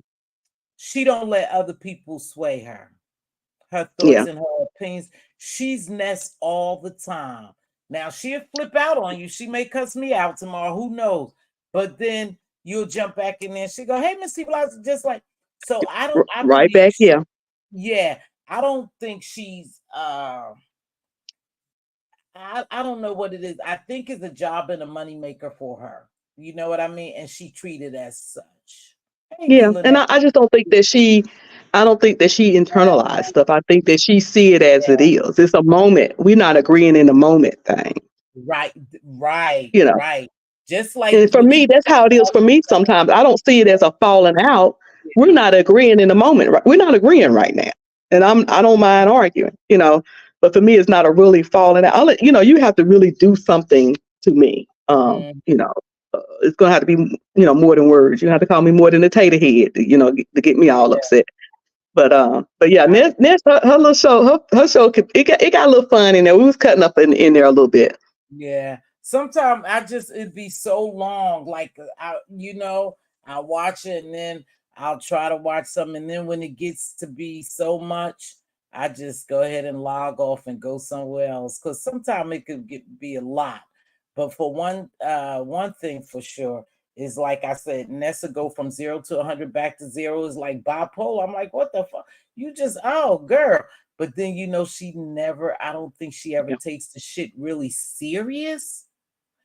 She don't let other people sway her Yeah. thoughts and her opinions. She's Ness all the time. Now she'll flip out on you. She may cuss me out tomorrow. Who knows? But then you'll jump back in there. She go, "Hey, Mz.Teavalocity," just like so. I Right believe. back. Yeah. Yeah, I don't think she's. I don't know what it is. I think it's a job and a moneymaker for her. You know what I mean? And she treated as such. Hey, D. Yeah. And Lynette. I just don't think that I don't think that she internalized stuff. I think that she see it as it is. It's a moment. We're not agreeing in the moment thing. Right, right, You know. right. Just like And for what you me, that's how it is for me sometimes. I don't see it as a falling out. We're yeah. not agreeing in the moment. Right? We're not agreeing right now. And I don't mind arguing, you know. But for me, it's not a really falling out. You have to really do something to me. Mm, It's gonna have to be, more than words. You have to call me more than a tater head, to get me all yeah. upset. But yeah, I, Ness, her little show, her show, it got a little fun in there. We was cutting up in there a little bit. yeah. Sometimes it'd be so long. Like I watch it and then I'll try to watch something, and then when it gets to be so much, I just go ahead and log off and go somewhere else. Because sometimes it could be a lot. But for one thing for sure is like I said, Nessa go from 0 to 100 back to zero is like bipolar. I'm like, what the fuck? You just girl. But then I don't think she ever Yeah. takes the shit really serious.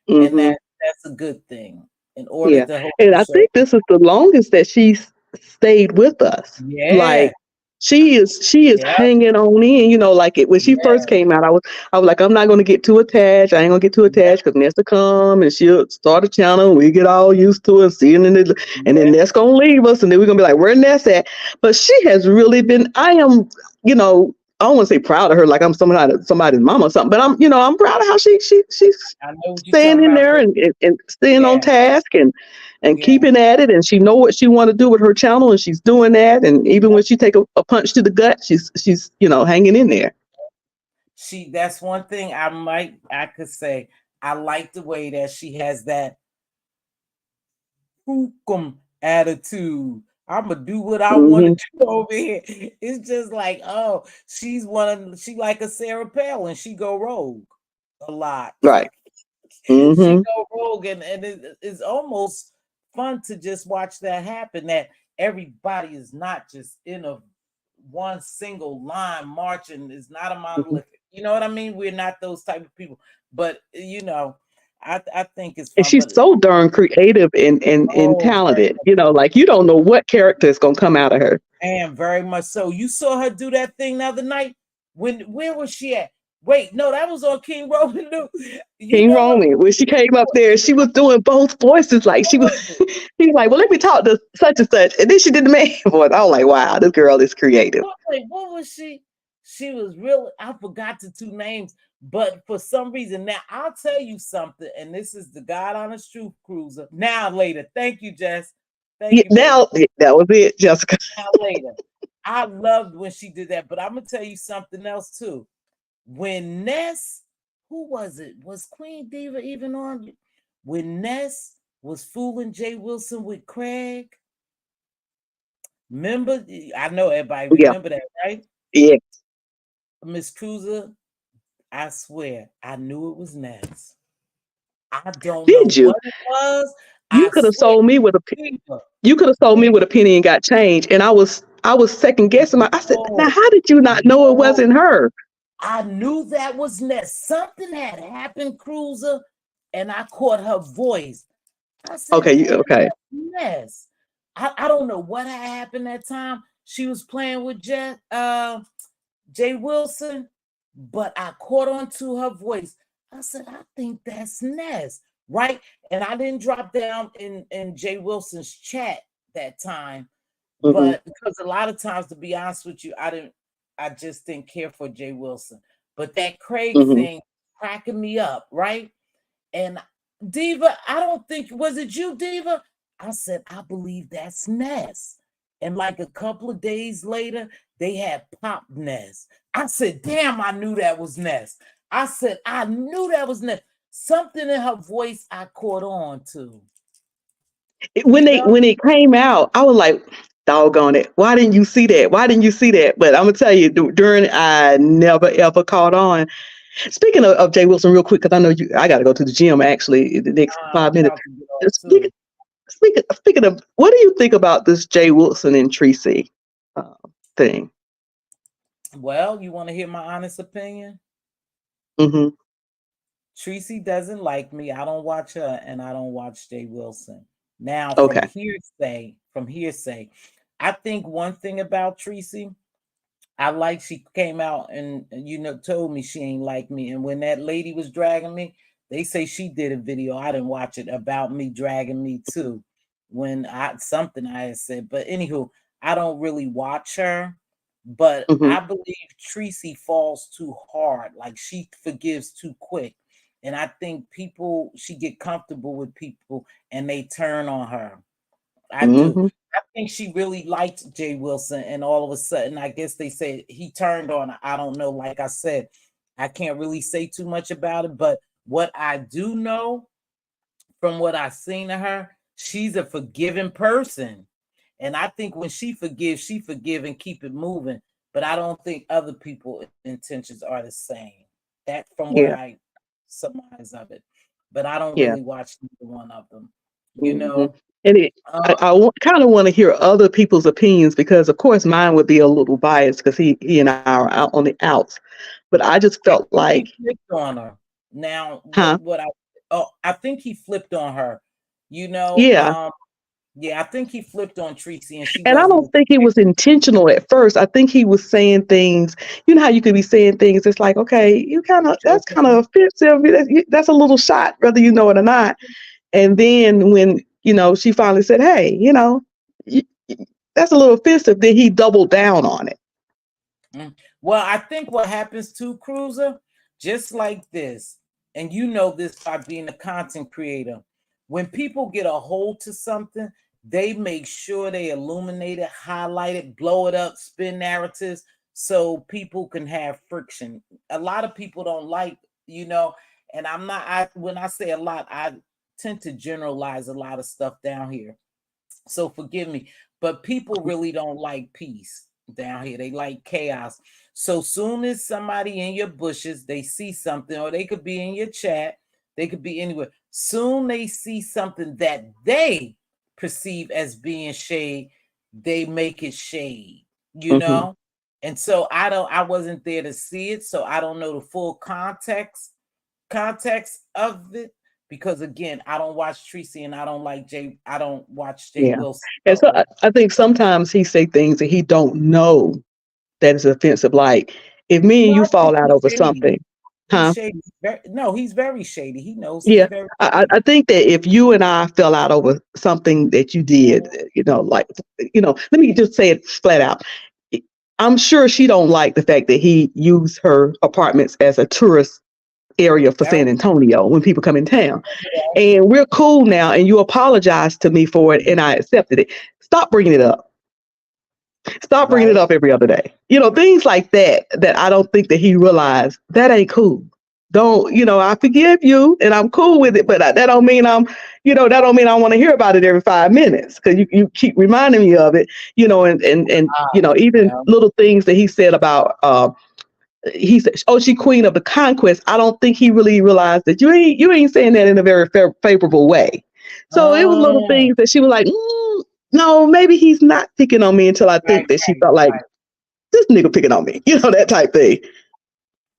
And Hmm. that's a good thing in order Yeah, to hold and the I show. think this is the longest that she's stayed with us. Yeah, Like she is yeah, hanging on in. Like when she first yeah, came out, I was like, I'm not gonna get too attached. I ain't gonna get too yeah, attached because Nesta come and she'll start a channel. And we get all used to it, seeing it, and then yeah, Nest gonna leave us, and then we're gonna be like, where Nest at? But she has really been. I am, I don't want to say proud of her like I'm somebody's mama or something, but I'm proud of how she's I know what you're staying talking in about. there and staying on Yeah, task and yeah, keeping at it, and she know what she want to do with her channel, and she's doing that, and even yeah. when she take a punch to the gut, she's hanging in there. That's one thing I could say. I like the way that she has that attitude. I'm gonna do what I want to Hmm. do over here. It's just like, oh, she like a Sarah Palin. She go rogue a lot. Right. She Hmm. go rogue, and it's almost fun to just watch that happen. That everybody is not just in a one single line marching. It's not a Hmm. monolithic. You know what I mean? We're not those type of people. But I think it's And fun. she's But so darn creative and oh, very talented. much Like you don't know what character is gonna come out of her. and very much so. You saw her do that thing the other night. Where was she at? Wait, no, that was on King Roman. You King know what? Roman, when she came up there, she was doing both voices. Like What she was, was it? she was like, "Well, let me talk to such and such," and then she did the man voice. I was like, "Wow, this girl is creative." What was she? She was really, I forgot the two names, but for some reason, now I'll tell you something, and this is the God honest truth cruiser. Now later. Thank you, Jess. Yeah, Thank you, baby. now that was it, Jessica. Now later. I loved when she did that, but I'm gonna tell you something else too. When Ness, who was it? Was Queen Diva even on? When Ness was fooling Jay Wilson with Craig, remember? I know everybody Yeah, remember that, right? yeah. Miss Cruiser, I swear, I knew it was Ness. I don't know Did you? what it was. You I could have swear, sold me with Diva, you could have sold me Diva, with a penny and got change, and I was second guessing. I said, "Now, no, how did you not know it no. wasn't her?" I knew that was Ness. Something had happened, Cruiser, and I caught her voice. I said, Okay, damn, okay. that's Ness. I don't know what had happened that time. She was playing with Jay Wilson, but I caught on to her voice. I said, I think that's Ness, right? And I didn't drop down in Jay Wilson's chat that time, Hmm. but because a lot of times, to be honest with you, I just didn't care for Jay Wilson. But that Craig Hmm. thing cracking me up, right? And Diva, I don't think was it you, Diva? I said, I believe that's Ness. And like a couple of days later, they had pop Ness. I said, damn, I knew that was Ness. I said, I knew that was Ness. Something in her voice I caught on to. When You they know? when it came out, I was like, doggone it. Why didn't you see that? Why didn't you see that? But I'm gonna tell you, during I never ever caught on. Speaking of Jay Wilson, real quick, because I know I got to go to the gym actually in the next I'm 5 minutes. about to get off Speaking, too. speaking of, what do you think about this Jay Wilson and Tracy uh, thing? Well, you want to hear my honest opinion? Hmm. Tracy doesn't like me. I don't watch her, and I don't watch Jay Wilson. Now, Okay. from hearsay, I think one thing about Tracy, I like she came out and told me she ain't like me. And when that lady was dragging me, they say she did a video. I didn't watch it about me dragging me too. When I had said, but anywho, I don't really watch her, but Hmm. I believe Tracy falls too hard. Like she forgives too quick. And I think she get comfortable with people and they turn on her. I do. Hmm. I think she really liked Jay Wilson, and all of a sudden, I guess they said he turned on her. I don't know. Like I said, I can't really say too much about it, but what I do know from what I've seen of her, she's a forgiving person. And I think when she forgive and keep it moving. But I don't think other people's intentions are the same. That from what Yeah. I surmise of it. But I don't Yeah. really watch either one of them. You Hmm. know, And uh, I kind of want to hear other people's opinions because, of course, mine would be a little biased because he and I are out on the outs. But I just I felt think like, he flipped on her. Now, huh? I think he flipped on her. You know, Yeah. yeah, I think he flipped on Tracy, and she And I wasn't don't the think it was intentional at first. I think he was saying things. You know how you could be saying things. It's like, okay, that's kind joking. of offensive. That's a little shot, whether you know it or not. And then when she finally said, "Hey, that's a little offensive," then he doubled down on it. Well, I think what happens to Cruiser, just like this, and you know this by being a content creator, when people get a hold to something, they make sure they illuminate it, highlight it, blow it up, spin narratives so people can have friction. A lot of people don't like, and when I say a lot, I tend to generalize a lot of stuff down here. So forgive me, but people really don't like peace down here. They like chaos. So soon as somebody in your bushes, they see something, or they could be in your chat, they could be anywhere. Soon they see something that they perceive as being shade, they make it shade, you Hmm. know? And so I wasn't there to see it, so I don't know the full context of it because again, I don't watch Tracy and I don't watch Jay Yeah. Wilson. And so So I think sometimes he say things that he don't know that is offensive. Like if me and well, you I think fall out he's over shady. something, He's huh? shady. No, he's very shady. He knows he's Yeah, very I shady. I think that if you and I fell out over something that you did, like, let me just say it flat out. I'm sure she don't like the fact that he used her apartments as a tourist area for Oh, San Antonio when people come in town. And we're cool now, and you apologized to me for it, and I accepted it. Stop bringing it up. Stop bringing it right. up every other day. Things like that that I don't think that he realized that ain't cool. Don't, I forgive you and I'm cool with it, but that don't mean that don't mean I want to hear about it every 5 minutes because you keep reminding me of it, and even Well, little things that he said about, he said, "Oh, she queen of the conquest." I don't think he really realized that you ain't saying that in a very favorable way. So it was little oh, things that she was like, no, maybe he's not picking on me until I right, think that she right, felt like right. this nigga picking on me, that type thing.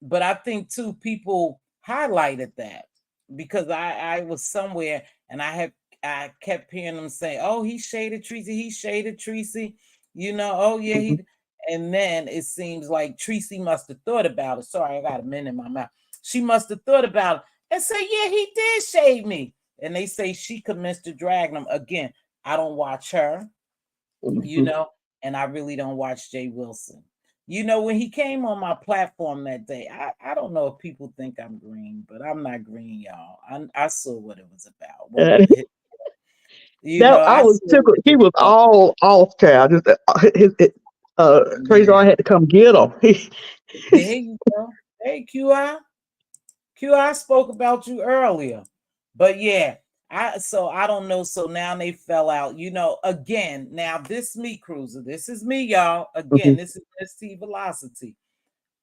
But I think too people highlighted that because I was somewhere and I kept hearing them say, "Oh, he shaded Tracy. He shaded Tracy." Oh yeah, Hmm. he. And then it seems like Tracy must have thought about it. Sorry, I got a minute in my mouth. She must have thought about it and say, "Yeah, he did shade me." And they say she commenced to drag them again. I don't watch her, you Hmm. know, and I really don't watch Jay Wilson. When he came on my platform that day, I don't know if people think I'm green, but I'm not green, y'all. I saw what it was about. What Uh, was the hit? You know, That I I was said, tickled. He was all off, child. Just, Crazy, I yeah, had to come get him. there you go. Hey, QI spoke about you earlier. But yeah, I don't know. So now they fell out. You know, again, now this me cruiser. This is me, y'all. Again, Mhm. this is Mz.Teavalocity.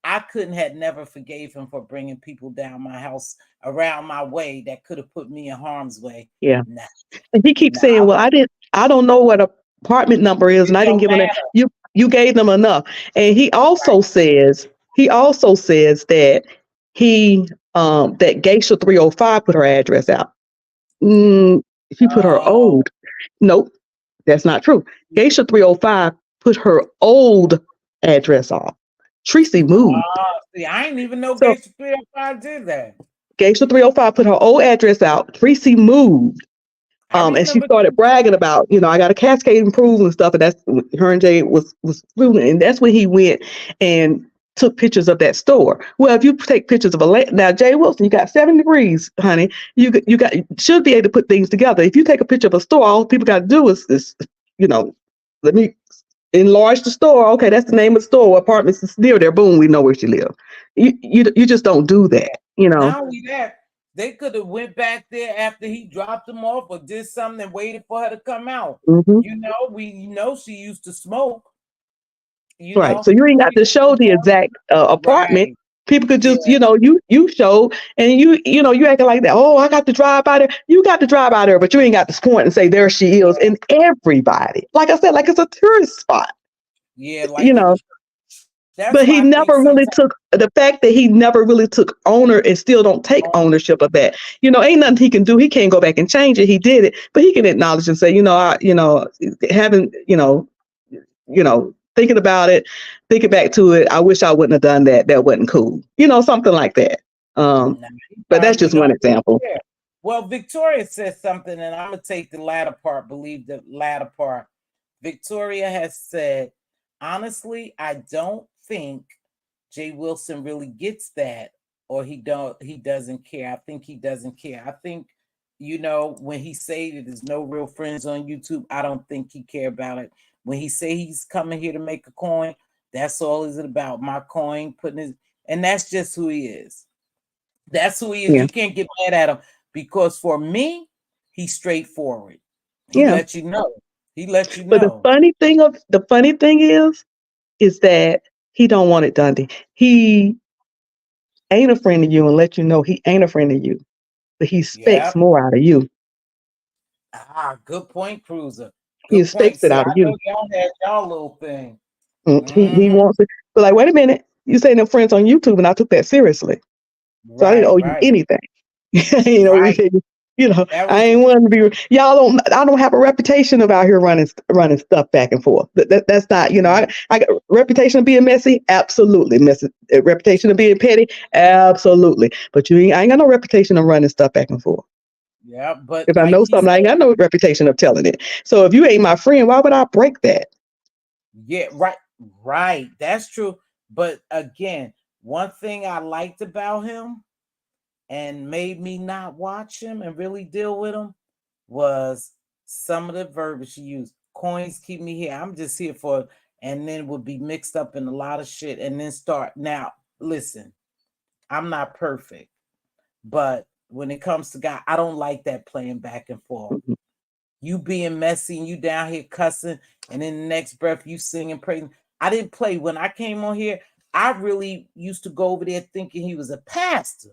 I couldn't had never forgave him for bringing people down my house around my way that could have put me in harm's way. Yeah. Nah, And he keeps nah, saying, "Well, I don't know what apartment number is, it and I didn't don't give him that. matter. You gave them enough." And Right. he also says that that Geisha 305 put her address out. Mm, she put her Oh, old. Nope, that's not true. Geisha 305 put her old address off. Tracy moved. see, I didn't even know So Gangsta 305 did that. Geisha 305 put her old address out. Tracy moved. I And she remember. started bragging about, I got a cascade improve and stuff, and that's her and Jay was fluent, and that's when he went and took pictures of that store. Well, if you take pictures of now, Jay Wilson, you got 7 degrees, honey. You should be able to put things together. If you take a picture of a store, all people got to do is you know, let me enlarge the store. Okay, that's the name of the store. Apartments is near there. Boom, we know where she lives. You just don't do that, you know. Not only that, they could have went back there after he dropped them off or did something and waited for her to come out. Hmm. You know, we know she used to smoke. You Right. know, So you ain't got she to used show to the exact apartment. right. People could Yeah, just, you show, and you acting like that. Oh, I got to drive by there. You got to drive by there, but you ain't got to point and say there she is. And everybody, like I said, like it's a tourist spot, yeah, you like it. know. That's But why he I think never really sometimes. took the fact that he never really took owner and still don't take ownership of that. Ain't nothing he can do. He can't go back and change it. He did it, but he can acknowledge and say, having, thinking about it, thinking back to it, I wish I wouldn't have done that. That wasn't cool. Something like that. Nah, he But that's probably just don't one really example. care. Well, Victoria said something, and I'm gonna take the latter part. Believe the latter part. Victoria has said, honestly, I don't think Jay Wilson really gets that, or he doesn't care. I think he doesn't care. I think, when he say that there's no real friends on YouTube, I don't think he care about it. When he say he's coming here to make a coin, that's all is it about. My coin, putting his, and that's just who he is. That's who he is. Yeah. You can't get mad at him because for me, he's straightforward. He Yeah. let you know. He let you But the know. funny thing is that he don't want it done. He ain't a friend of you and let you know he ain't a friend of you. But he Yeah. expects more out of you. Good point, Cruiser. He Good point. expects it See, I out of know you. y'all had y'all little thing. He Mm-hmm. wants it. But like, wait a minute, you say no friends on YouTube, and I took that seriously. So I didn't Right, owe you right, anything. right. That I was ain't want to be. Y'all don't. I don't have a reputation of out here running stuff back and forth. That's not. I got a reputation of being messy. Absolutely messy. A reputation of being petty. Absolutely. But I ain't got no reputation of running stuff back and forth. yeah, but If I like know he something, I ain't said, got no reputation of telling it. So if you ain't my friend, why would I break that? yeah, right, right. That's true. But again, one thing I liked about him and made me not watch him and really deal with him was some of the verbiage he used. Coins keep me here. I'm just here for, and then would be mixed up in a lot of shit and then start. Now, listen, I'm not perfect, but when it comes to God, I don't like that playing back and forth. Mhm. You being messy and you down here cussing, and in the next breath you singing, praising. I didn't play. When I came on here, I really used to go over there thinking he was a pastor.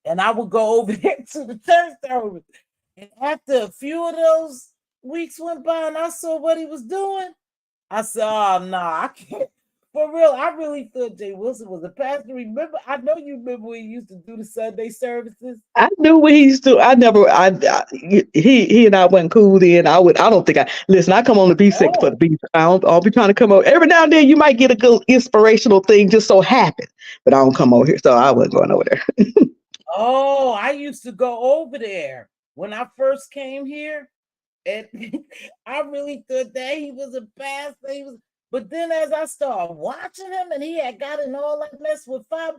And I would go over there to the church service. And after a few of those weeks went by and I saw what he was doing, I said, oh, no, I can't. For real, I really thought Jay Wilson was a pastor. Remember, I know you remember when he used to do the Sunday services. I knew what he used to. I never. He and I wasn't cool then. I don't think I listen. I come on the B section for the Oh, beat. I'll be trying to come over every now and then. You might get a good inspirational thing, just so happen. But I don't come over here, so I wasn't going over there. oh, I used to go over there when I first came here. And I really thought that he was a pastor. But then as I started watching him and he had got in all that mess with Five,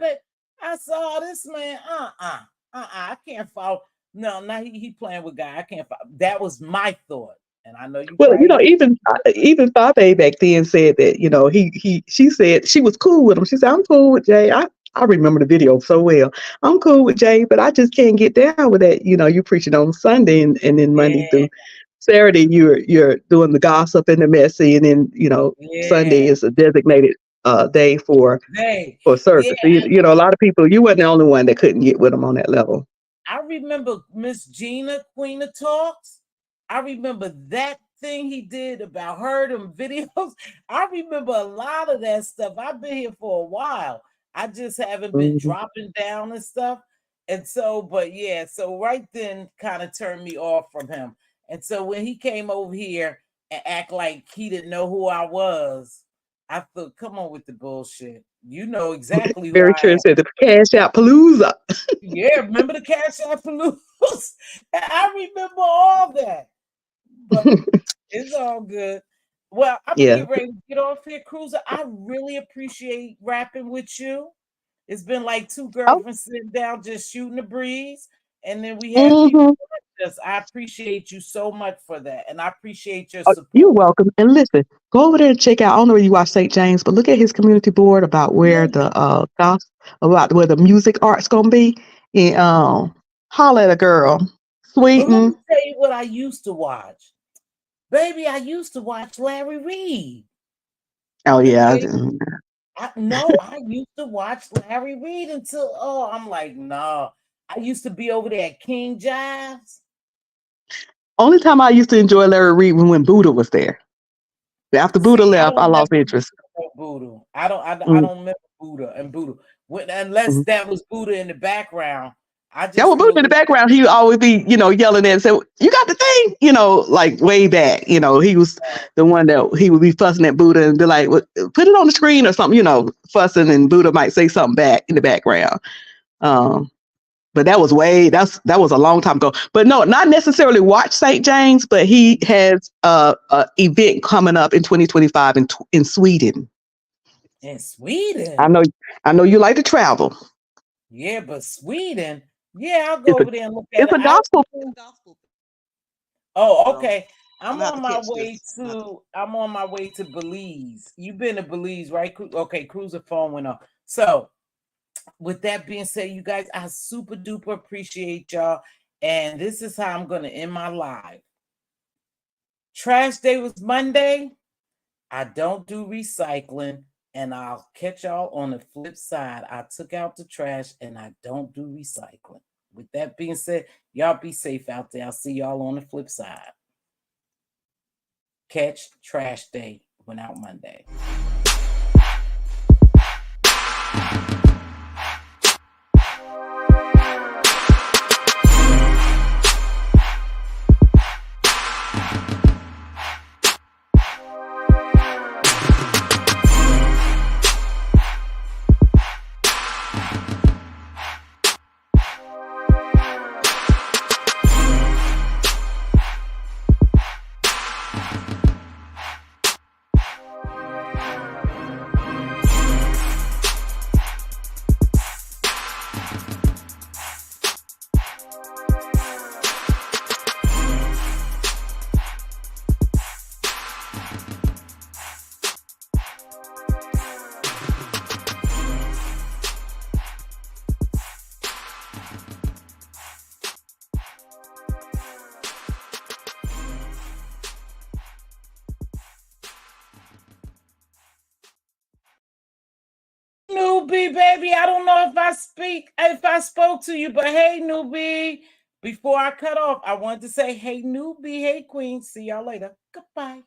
I saw this man, I can't follow. No, now he playing with guy. I can't. That was my thought, and I know you Well, probably did. even Fabe back then said that, she said she was cool with him. She said, "I'm cool with Jay." I remember the video so well. I'm cool with Jay, but I just can't get down with that. You preaching on Sunday, and then Monday Yeah, through Saturday you're doing the gossip and the messy, and then Sunday yeah. is a designated day Hey, for yeah. service. So, a lot of people. You weren't the only one that couldn't get with him on that level. I remember Miss Gina, Queen of Talks. I remember that thing he did about her, them videos. I remember a lot of that stuff. I've been here for a while. I just haven't been Mhm. dropping down and stuff. And so, but yeah, so right then kind of turned me off from him. And so when he came over here and act like he didn't know who I was, I thought, come on with the bullshit. You know exactly who Very I true. am. Said the cash out palooza. Yeah, remember the Cash App Loose? I remember all that. But it's all good. Well, I'm gonna Yeah. get ready to get off here, Cruiser. I really appreciate rapping with you. It's been like two Oh, girlfriends sitting down just shooting the breeze, and then we have people hmm watch us. I appreciate you so much for that, and I appreciate your oh, you're support. welcome. And listen, go over there and check out. I don't know where you watch St. James, but look at his community board about where No, the about where the music art's gonna be. And holler at a girl, but let me Sweeten. tell you what I used to watch. Baby, I used to watch Larry Reed. Oh yeah, Okay. No, I used to watch Larry Reed until I'm like, no. I used to be over there at King Jives. only time I used to enjoy Larry Reed when Buddha was there. After See, Buddha I left, I don't lost never interest. remember Buddha. I Mm-hmm. don't remember Buddha and Buddha. Unless that was Buddha in the background. I Yeah, just well, Buddha in the remember background, he would always be, yelling at and say, "You got the thing," like way back. He was the one that he would be fussing at Buddha and be like, "Well, put it on the screen or something," fussing, and Buddha might say something back in the background. Um, but that was a long time ago. But no, not necessarily watch St. James, but he has a event coming up in 2025 in Sweden. in I Sweden. know, I know you like to travel. Yeah, but Sweden. Yeah, I'll go It's a over there and look at it's it. a gospel. Oh, So okay. I'm gonna have to catch this. I'm on my way to Belize. You've been to Belize, right? Okay, cruiser phone went off. So with that being said, you guys, I super duper appreciate y'all. And this is how I'm gonna end my live. Trash day was Monday. I don't do recycling, and I'll catch y'all on the flip side. I took out the trash and I don't do recycling. With that being said, y'all be safe out there. I'll see y'all on the flip side. Catch trash day went out Monday. Newbie, baby, I don't know if I spoke to you, but hey, newbie. Before I cut off, I wanted to say, hey, newbie, hey, queen. See y'all later. Goodbye.